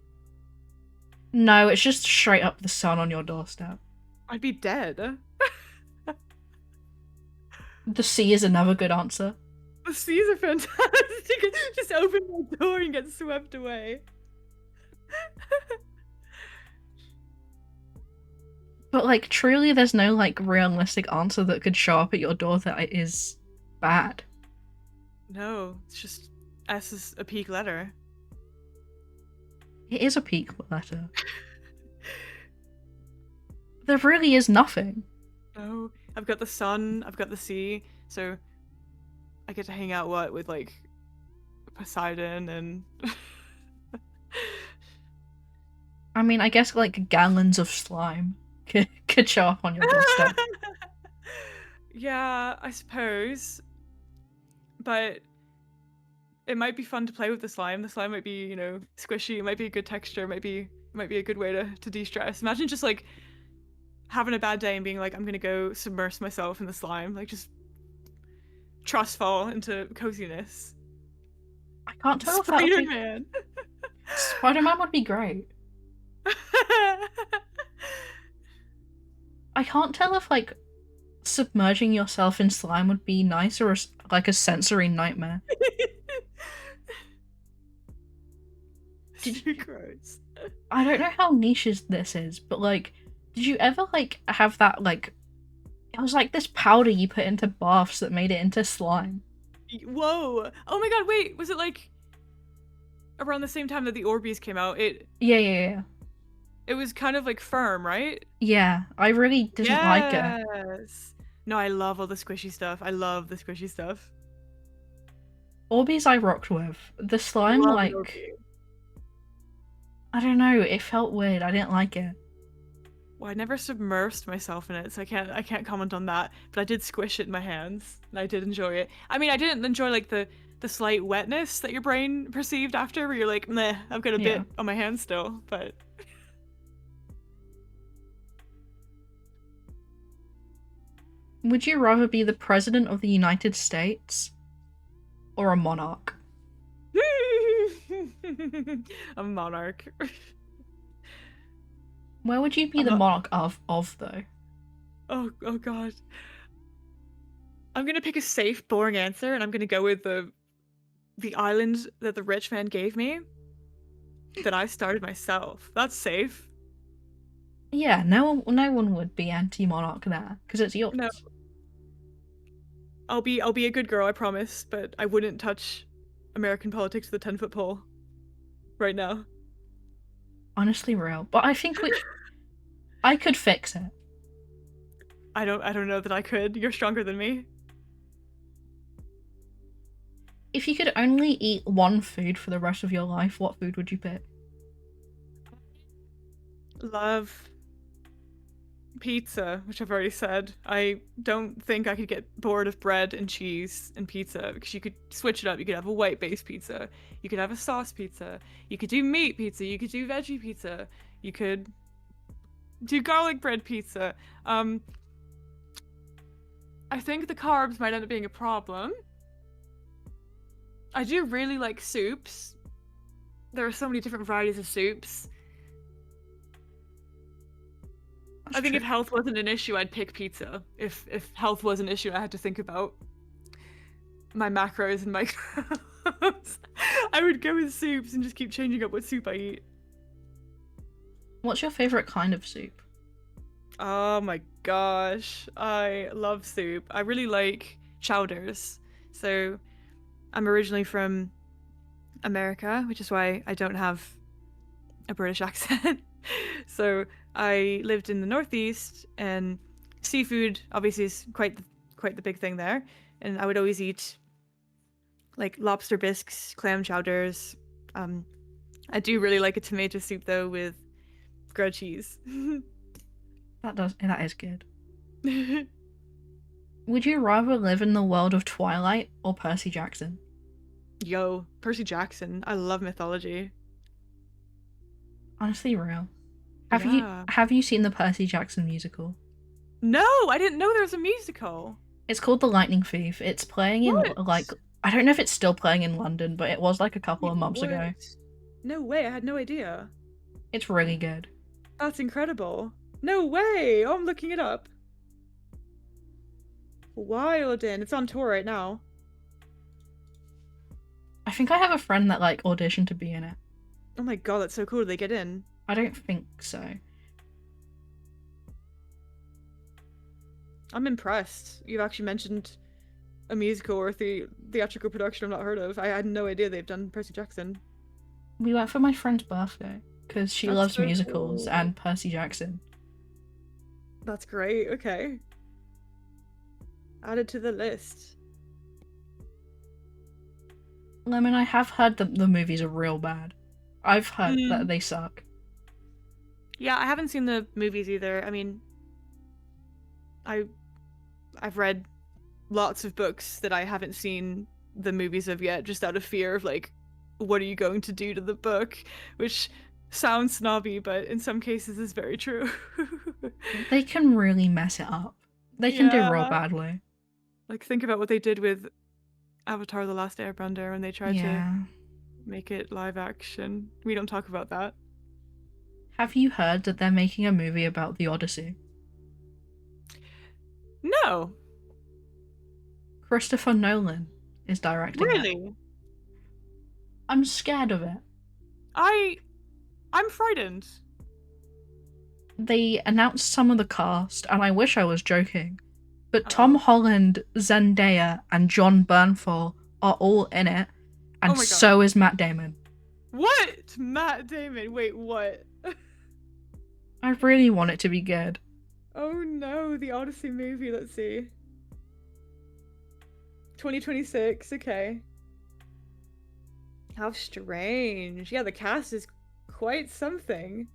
No, it's just straight up the sun on your doorstep. I'd be dead. The sea is another good answer. The seas are fantastic. Just open my door and get swept away. But, like, truly there's no, like, realistic answer that could show up at your door that is bad. No, it's just S is a peak letter. It is a peak letter. There really is nothing. No, I've got the sun, I've got the sea, so I get to hang out with like Poseidon and I mean, I guess, like, gallons of slime could show up on your doorstep. Yeah, I suppose. But it might be fun to play with the slime. The slime might be, squishy. It might be a good texture. It might be a good way to de-stress. Imagine just like having a bad day and being like, I'm gonna go submerge myself in the slime, like just trust fall into coziness. I can't tell if that would be... Spider-Man. Spider-Man would be great. I can't tell if, like, submerging yourself in slime would be nice, or like a sensory nightmare. Did So you, gross. I don't know how niche this is, but like, did you ever like have that like it was like this powder you put into baths that made it into slime? Whoa. Oh my god, wait, was it like around the same time that the Orbeez came out? Yeah. It was kind of like firm, right? Yeah, I really didn't like it. Yes. No, I love all the squishy stuff. I love the squishy stuff. Orbeez I rocked with. The slime, Love an like, Orbeez. I don't know, it felt weird. I didn't like it. Well, I never submersed myself in it, so I can't comment on that. But I did squish it in my hands, and I did enjoy it. I mean, I didn't enjoy like the slight wetness that your brain perceived after, where you're like, meh, I've got a Yeah. bit on my hands still. But Would you rather be the president of the United States or a monarch? a monarch. Where would you be I'm the not. monarch of though? Oh god. I'm gonna pick a safe, boring answer, and I'm gonna go with the island that the rich man gave me that I started myself. That's safe. Yeah, no one would be anti-monarch there because it's yours. No, I'll be a good girl, I promise, but I wouldn't touch American politics with a 10-foot pole right now. Honestly, real. But I think I could fix it. I don't know that I could. You're stronger than me. If you could only eat one food for the rest of your life, what food would you pick? Love pizza, which I've already said. I don't think I could get bored of bread and cheese and pizza because you could switch it up. You could have a white base pizza, you could have a sauce pizza, you could do meat pizza, you could do veggie pizza, you could do garlic bread pizza. I think the carbs might end up being a problem. I do really like soups. There are so many different varieties of soups. That's I think true. if health wasn't an issue, I'd pick pizza. If health was an issue, I had to think about my macros and my carbs. I would go with soups and just keep changing up what soup I eat. What's your favorite kind of soup? Oh my gosh, I love soup. I really like chowders. So I'm originally from America, which is why I don't have a British accent. So I lived in the Northeast, and seafood obviously is quite the big thing there. And I would always eat like lobster bisques, clam chowders. I do really like a tomato soup though with grilled cheese. That is good. Would you rather live in the world of Twilight or Percy Jackson? Yo, Percy Jackson. I love mythology. Honestly, real. Yeah. Have you seen the Percy Jackson musical? No, I didn't know there was a musical. It's called The Lightning Thief. It's playing in What? like I don't know if it's still playing in London, but it was like a couple Wait, of months what? ago. No way, I had no idea. It's really good. That's incredible. No way! Oh, I'm looking it up. Wilden. It's on tour right now. I think I have a friend that like auditioned to be in it. Oh my god, that's so cool. Did they get in? I don't think so. I'm impressed. You've actually mentioned a musical or theatrical production I've not heard of. I had no idea they've done Percy Jackson. We went for my friend's birthday because she That's loves so musicals cool. and Percy Jackson. That's great. Okay. Added to the list. Lemon, I have heard that the movies are real bad. I've heard that they suck. Yeah, I haven't seen the movies either. I mean, I've read lots of books that I haven't seen the movies of yet, just out of fear of like, what are you going to do to the book? Which sounds snobby, but in some cases is very true. They can really mess it up. They can do real Yeah. badly. Like, think about what they did with Avatar: The Last Airbender when they tried to make it live action. We don't talk about that. Have you heard that they're making a movie about the Odyssey? No. Christopher Nolan is directing it. Really? I'm scared of it. I I'm frightened. They announced some of the cast, and I wish I was joking, but Tom Uh-oh. Holland, Zendaya, and Jon Bernthal are all in it, Oh and my god. so is Matt Damon. What? Matt Damon. Wait, what? I really want it to be good. Oh no, the Odyssey movie, let's see. 2026, okay. How strange. Yeah, the cast is quite something.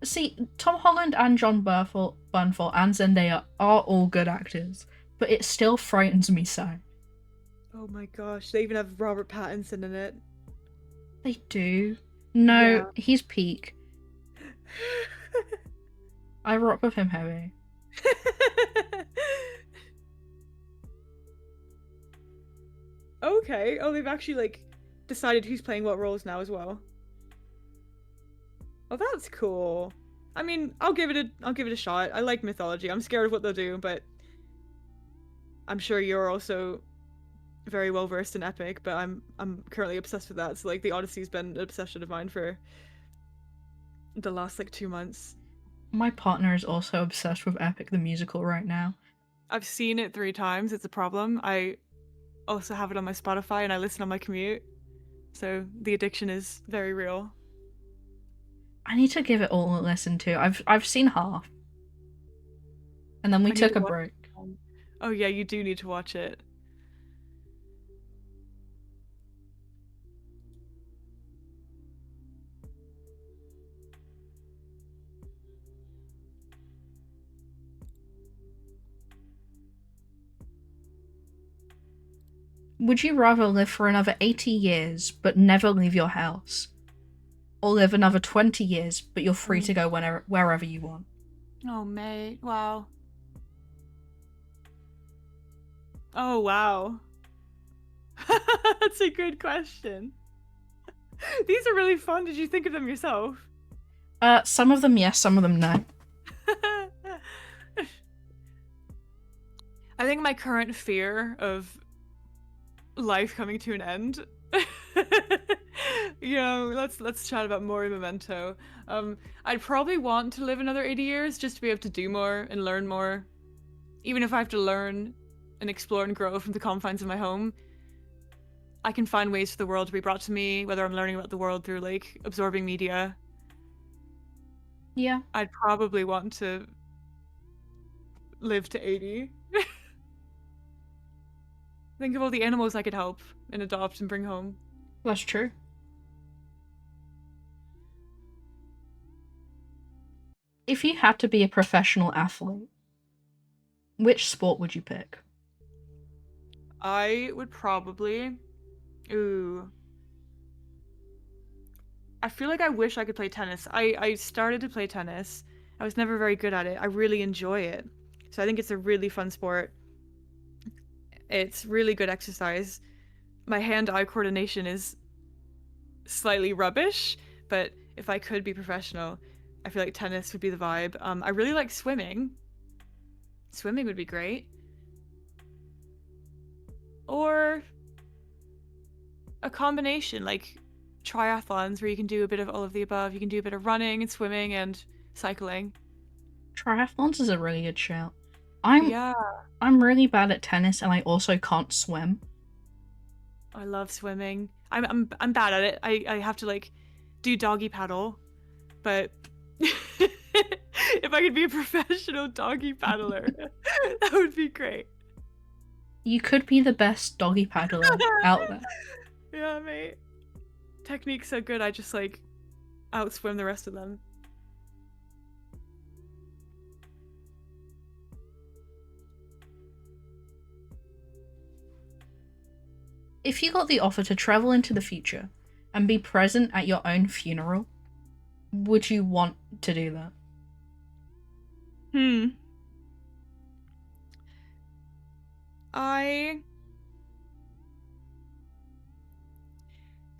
See, Tom Holland and Jon Bernthal and Zendaya are all good actors, but it still frightens me so. Oh my gosh, they even have Robert Pattinson in it. They do. No, Yeah. he's peak. I rock with him heavy. Okay. Oh, they've actually like decided who's playing what roles now as well. Oh, that's cool. I mean, I'll give it a shot. I like mythology. I'm scared of what they'll do, but I'm sure you're also very well versed in epic, but I'm currently obsessed with that. So like the Odyssey's been an obsession of mine for the last like 2 months. My partner is also obsessed with Epic the Musical right now. I've seen it 3 times. It's a problem. I also have it on my Spotify and I listen on my commute. So the addiction is very real. I need to give it all a listen to. I've seen half. And then we I need took to a watch break. it. Oh yeah, you do need to watch it. Would you rather live for another 80 years but never leave your house? Or live another 20 years but you're free to go wherever you want? Oh, mate. Wow. Oh, wow. That's a good question. These are really fun. Did you think of them yourself? Some of them yes, some of them no. I think my current fear of life coming to an end. Let's chat about Morri Memento. I'd probably want to live another 80 years just to be able to do more and learn more. Even if I have to learn and explore and grow from the confines of my home, I can find ways for the world to be brought to me, whether I'm learning about the world through like absorbing media. Yeah. I'd probably want to live to 80. Think of all the animals I could help and adopt and bring home. That's true. If you had to be a professional athlete, which sport would you pick? I would probably. Ooh. I feel like I wish I could play tennis. I started to play tennis. I was never very good at it. I really enjoy it. So I think it's a really fun sport. It's really good exercise. My hand-eye coordination is slightly rubbish, but if I could be professional, I feel like tennis would be the vibe. I really like swimming. Swimming would be great. Or a combination, like triathlons where you can do a bit of all of the above. You can do a bit of running and swimming and cycling. Triathlons is a really good shout. I'm Yeah, I'm really bad at tennis and I also can't swim. I love swimming. I'm bad at it. I have to like do doggy paddle, but if I could be a professional doggy paddler, that would be great. You could be the best doggy paddler out there. Yeah, mate. Technique's so good, I just like outswim the rest of them. If you got the offer to travel into the future and be present at your own funeral, would you want to do that? I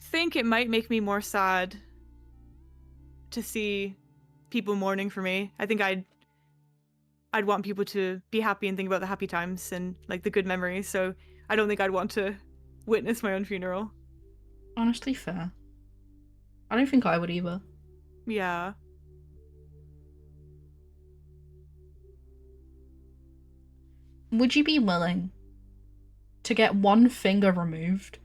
think it might make me more sad to see people mourning for me. I think I'd want people to be happy and think about the happy times and like the good memories. So I don't think I'd want to witness my own funeral. Honestly, fair. I don't think I would either. Yeah. Would you be willing to get one finger removed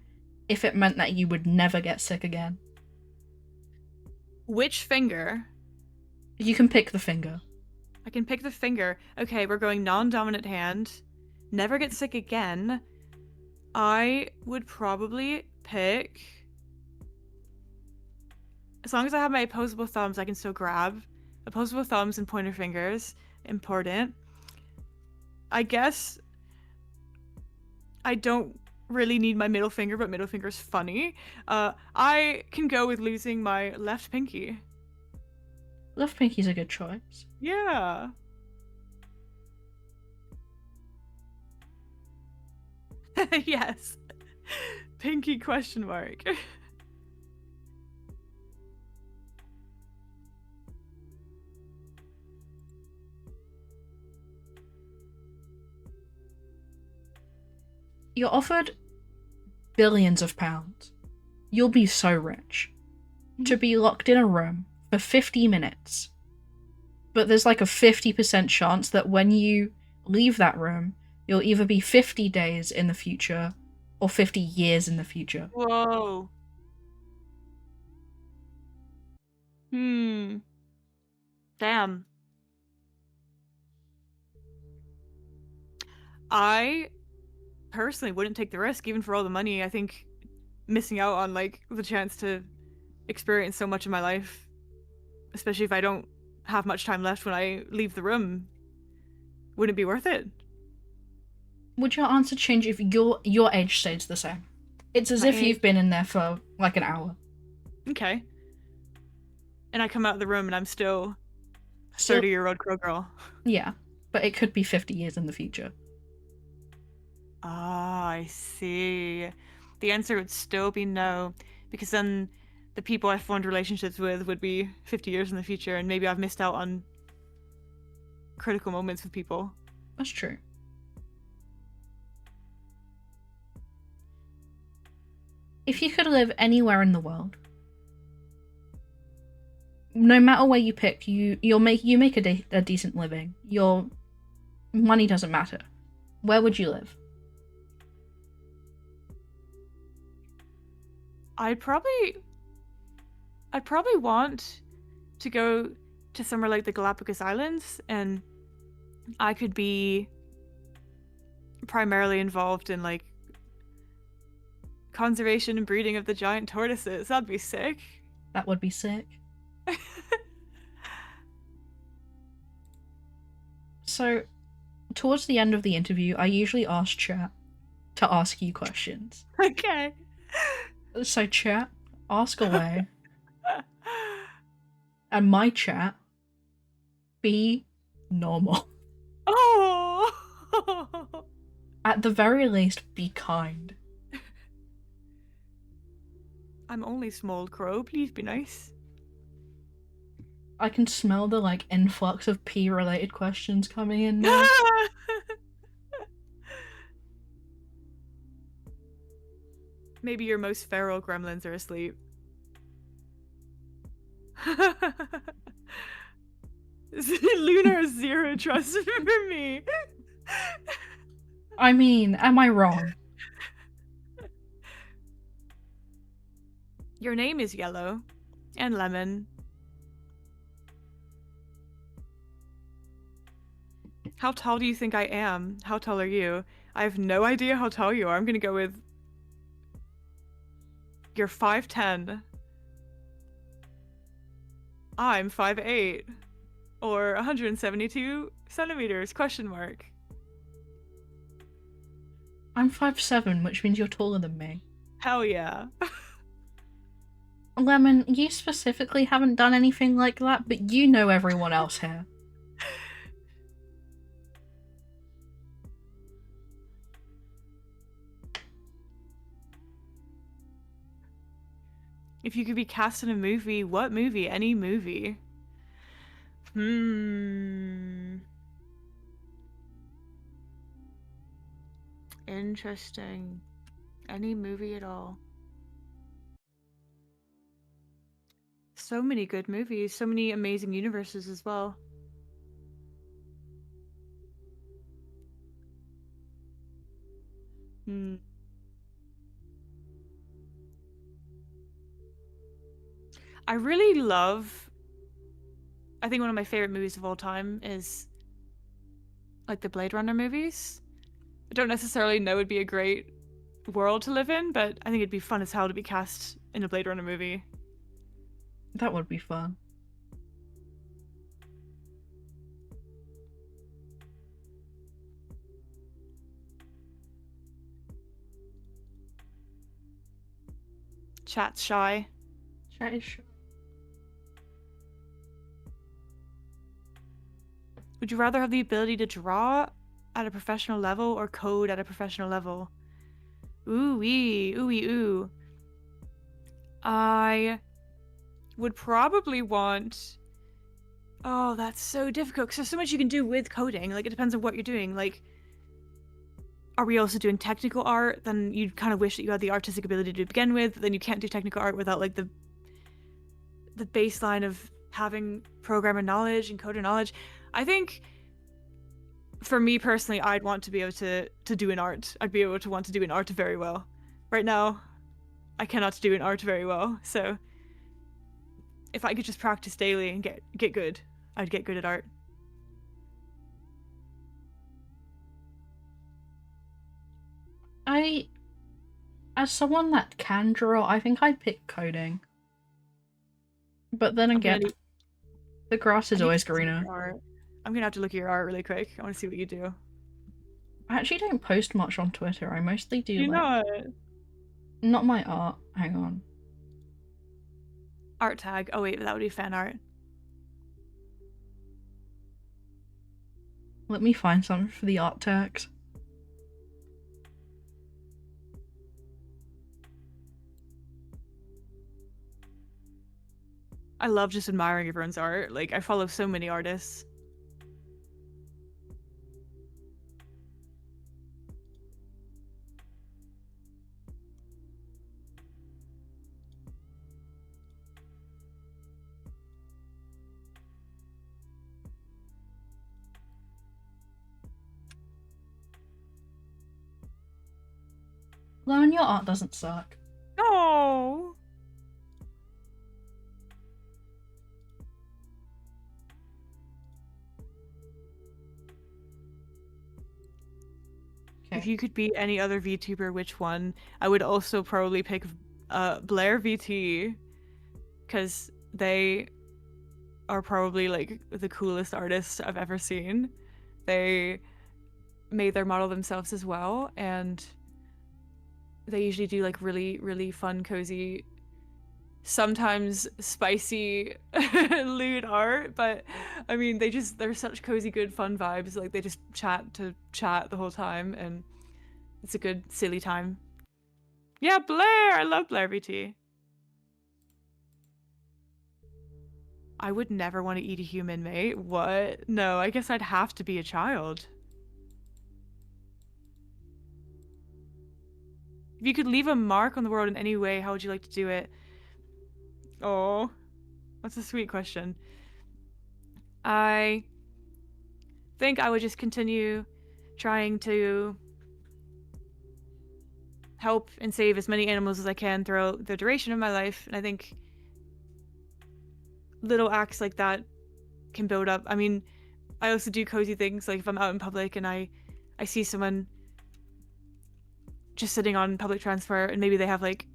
if it meant that you would never get sick again? Which finger? You can pick the finger. I can pick the finger. Okay, we're going non-dominant hand. Never get sick again. I would probably pick... As long as I have my opposable thumbs, I can still grab. Opposable thumbs and pointer fingers. Important. I guess I don't really need my middle finger, but middle finger's funny. I can go with losing my left pinky. Left pinky's a good choice. Yeah. Yes. Pinky question mark. You're offered billions of pounds. You'll be so rich. To be locked in a room for 50 minutes. But there's like a 50% chance that when you leave that room, you'll either be 50 days in the future or 50 years in the future. Whoa. Damn. I personally wouldn't take the risk, even for all the money. I think missing out on like the chance to experience so much of my life, especially if I don't have much time left when I leave the room, wouldn't be worth it. Would your answer change if your age stays the same? It's as My if age- you've been in there for like an hour. Okay. And I come out of the room and I'm still Still, 30-year-old crow girl. yeah, but it could be 50 years in the future. Ah, I see. The answer would still be no, because then the people I formed relationships with would be 50 years in the future, and maybe I've missed out on critical moments with people. That's true. If you could live anywhere in the world, no matter where you pick, you make a decent living. Your money doesn't matter. Where would you live? I'd probably want to go to somewhere like the Galapagos Islands, and I could be primarily involved in like conservation and breeding of the giant tortoises. That'd be sick. That would be sick. So, towards the end of the interview, I usually ask chat to ask you questions. Okay. So, chat, ask away. And my chat, be normal. Oh. At the very least, be kind. I'm only small crow. Please be nice. I can smell the like influx of pee-related questions coming in now. Maybe your most feral gremlins are asleep. Luna has zero trust for me. I mean, am I wrong? Your name is Yellow and Lemon. How tall do you think I am? How tall are you? I have no idea how tall you are. I'm gonna go with... You're 5'10". I'm 5'8". Or 172 centimeters, question mark. I'm 5'7", which means you're taller than me. Hell yeah. Lemon, you specifically haven't done anything like that, but you know everyone else here. If you could be cast in a movie, what movie? Any movie. Interesting. Any movie at all. So many good movies, so many amazing universes as well. Hmm. I really love, I think one of my favorite movies of all time is like the Blade Runner movies. I don't necessarily know it'd be a great world to live in, but I think it'd be fun as hell to be cast in a Blade Runner movie. That would be fun. Chat's shy. Chat is shy. Would you rather have the ability to draw at a professional level or code at a professional level? Ooh-wee, ooh-wee, ooh. I would probably want... Oh, that's so difficult because there's so much you can do with coding. Like, it depends on what you're doing. Like, are we also doing technical art? Then you'd kind of wish that you had the artistic ability to begin with. Then you can't do technical art without like the baseline of having programmer knowledge and coder knowledge. I think for me personally, I'd want to be able to do an art. I'd be able to want to do an art very well. Right now, I cannot do an art very well. So if I could just practice daily and get good, I'd get good at art. As someone that can draw, I think I'd pick coding. But then again, the grass is always greener. I'm gonna have to look at your art really quick. I want to see what you do. I actually don't post much on Twitter. I mostly do Not not my art. Hang on. Art tag. Oh wait, that would be fan art. Let me find something for the art tags. I love just admiring everyone's art. Like, I follow so many artists. Though, and your art doesn't suck. Oh. If you could be any other VTuber, which one? I would also probably pick Blair VT, because they are probably like the coolest artists I've ever seen. They made their model themselves as well, and they usually do like really, really fun, cozy, sometimes spicy, lewd art. But I mean, they're such cozy, good, fun vibes. Like, they just chat the whole time, and it's a good, silly time. Yeah, Blair! I love Blair VT. I would never want to eat a human, mate. What? No, I guess I'd have to be a child. If you could leave a mark on the world in any way, how would you like to do it? Oh, that's a sweet question. I think I would just continue trying to help and save as many animals as I can throughout the duration of my life. And I think little acts like that can build up. I mean, I also do cozy things, like if I'm out in public and I see someone just sitting on public transport and maybe they have like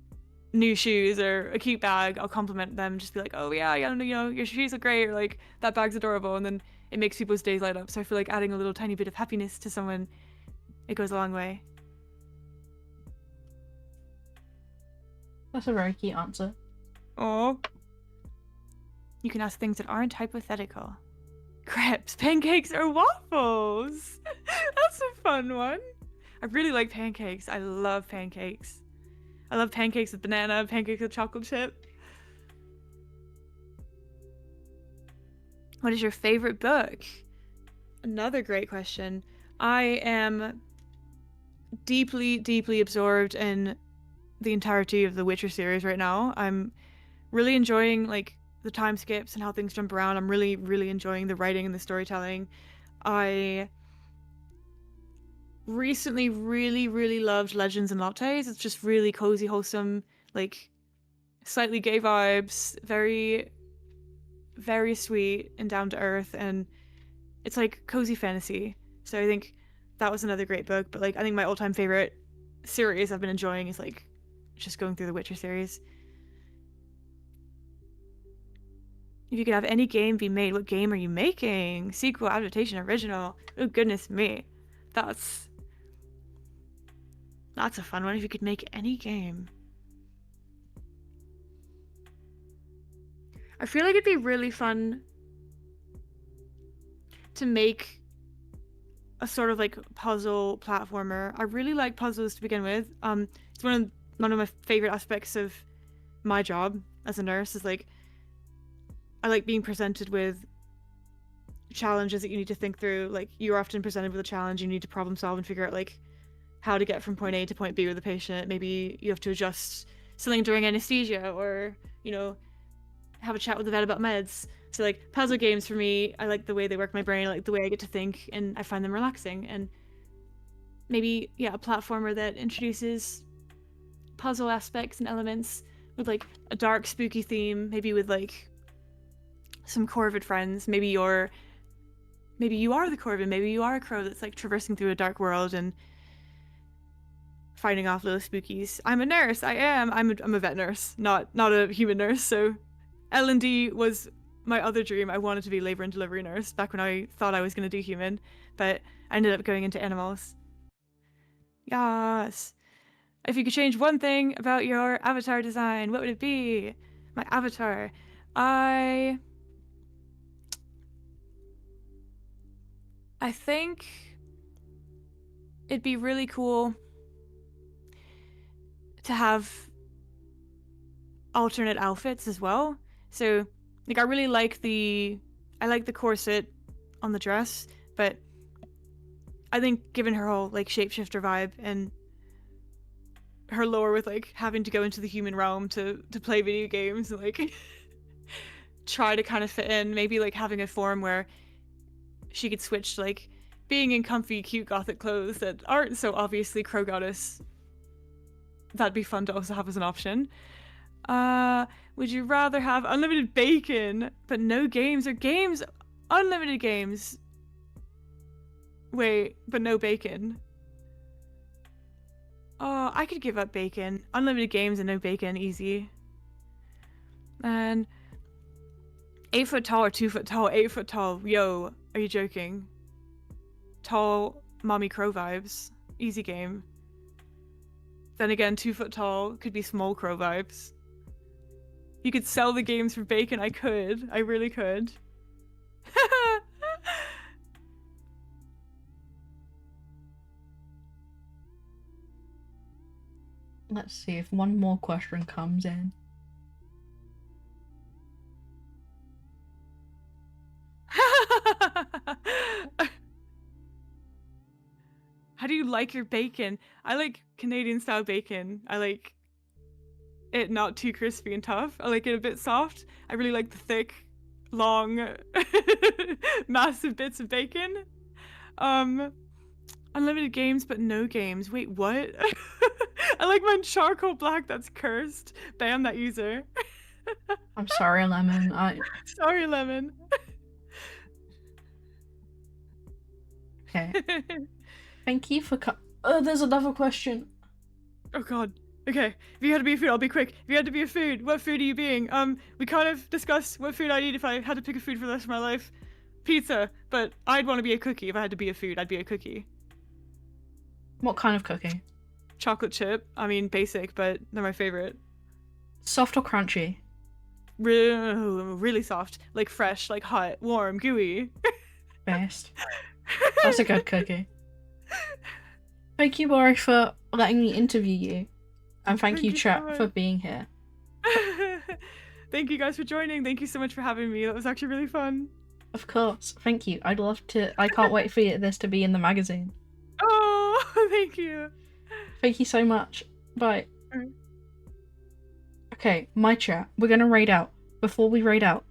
new shoes or a cute bag, I'll compliment them, just be like, oh yeah, your shoes look great, or like, that bag's adorable, and then it makes people's days light up. So I feel like adding a little tiny bit of happiness to someone, it goes a long way. That's a very key answer. Oh. You can ask things that aren't hypothetical. Crepes, pancakes, or waffles? That's a fun one. I really like pancakes. I love pancakes. I love pancakes with banana, pancakes with chocolate chip. What is your favorite book? Another great question. I am deeply, deeply absorbed in the entirety of the Witcher series right now. I'm really enjoying like the time skips and how things jump around. I'm really, really enjoying the writing and the storytelling. I recently really, really loved Legends and Lattes. It's just really cozy, wholesome, like slightly gay vibes, very, very sweet and down to earth, and it's like cozy fantasy. So I think that was another great book. But like I think my all-time favorite series I've been enjoying is like just going through the Witcher series. If you could have any game be made, what game are you making? Sequel, adaptation, original? Oh goodness me, that's a fun one. If you could make any game, I feel like it'd be really fun to make a sort of like puzzle platformer. I really like puzzles to begin with. It's one of my favorite aspects of my job as a nurse is like I like being presented with challenges that you need to think through. Like you're often presented with a challenge, you need to problem solve and figure out like how to get from point A to point B with the patient. Maybe you have to adjust something during anesthesia, or you know, have a chat with the vet about meds. So like puzzle games for me, I like the way they work my brain, I like the way I get to think, and I find them relaxing. And maybe a platformer that introduces puzzle aspects and elements with like a dark spooky theme, maybe with like some corvid friends. Maybe you are the corvid, maybe you are a crow that's like traversing through a dark world and fighting off little spookies. I'm a nurse. I'm a vet nurse, not a human nurse. So L&D was my other dream. I wanted to be labor and delivery nurse back when I thought I was going to do human, but I ended up going into animals. Yes. If you could change one thing about your avatar design, what would it be? My avatar. I think it'd be really cool to have alternate outfits as well. So like I really like the corset on the dress, but I think given her whole like shapeshifter vibe and her lore with like having to go into the human realm to play video games and like try to kind of fit in, maybe like having a form where she could switch to like being in comfy cute gothic clothes that aren't so obviously crow goddess. That'd be fun to also have as an option. Would you rather have unlimited bacon but no games, or games unlimited games? Wait, but no bacon. Oh, I could give up bacon. Unlimited games and no bacon, easy. And 8 foot tall or 2 foot tall? 8 foot tall. Yo, are you joking? Tall mommy crow vibes. Easy game. Then again, 2 foot tall could be small crow vibes. You could sell the games for bacon. I could. I really could. Let's see if one more question comes in. How do you like your bacon? I like Canadian style bacon. I like it not too crispy and tough. I like it a bit soft. I really like the thick, long, massive bits of bacon. Unlimited games but no games. Wait, what? I like mine charcoal black. That's cursed. Bam that user. I'm sorry, Lemon. Sorry, Lemon. Okay. Thank you for there's another question. Oh god. Okay. If you had to be a food, I'll be quick. If you had to be a food, what food are you being? We kind of discussed what food I'd eat if I had to pick a food for the rest of my life. Pizza. But I'd want to be a cookie. If I had to be a food, I'd be a cookie. What kind of cookie? Chocolate chip. I mean, basic, but they're my favorite. Soft or crunchy? Really soft. Like fresh, like hot, warm, gooey. Best. That's a good cookie. Thank you, Morri, for letting me interview you. And thank you, chat, for being here. Thank you guys for joining. Thank you so much for having me. That was actually really fun. Of course. Thank you. I'd love to. I can't wait for this to be in the magazine. Oh, thank you. Thank you so much. Bye. Alright. Okay, my chat. We're gonna raid out. Before we raid out,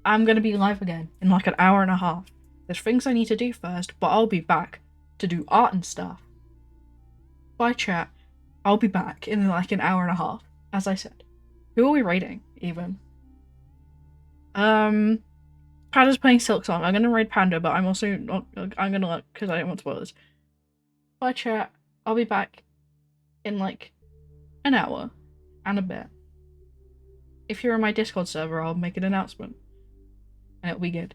I'm gonna be live again in like an hour and a half. There's things I need to do first, but I'll be back to do art and stuff. Bye, chat. I'll be back in like an hour and a half, as I said. Who are we raiding, even? Panda's playing Silk Song. I'm gonna raid Panda, but I'm also not. I'm gonna because I don't want spoilers. Bye, chat. I'll be back in like an hour and a bit. If you're on my Discord server, I'll make an announcement, and it'll be good.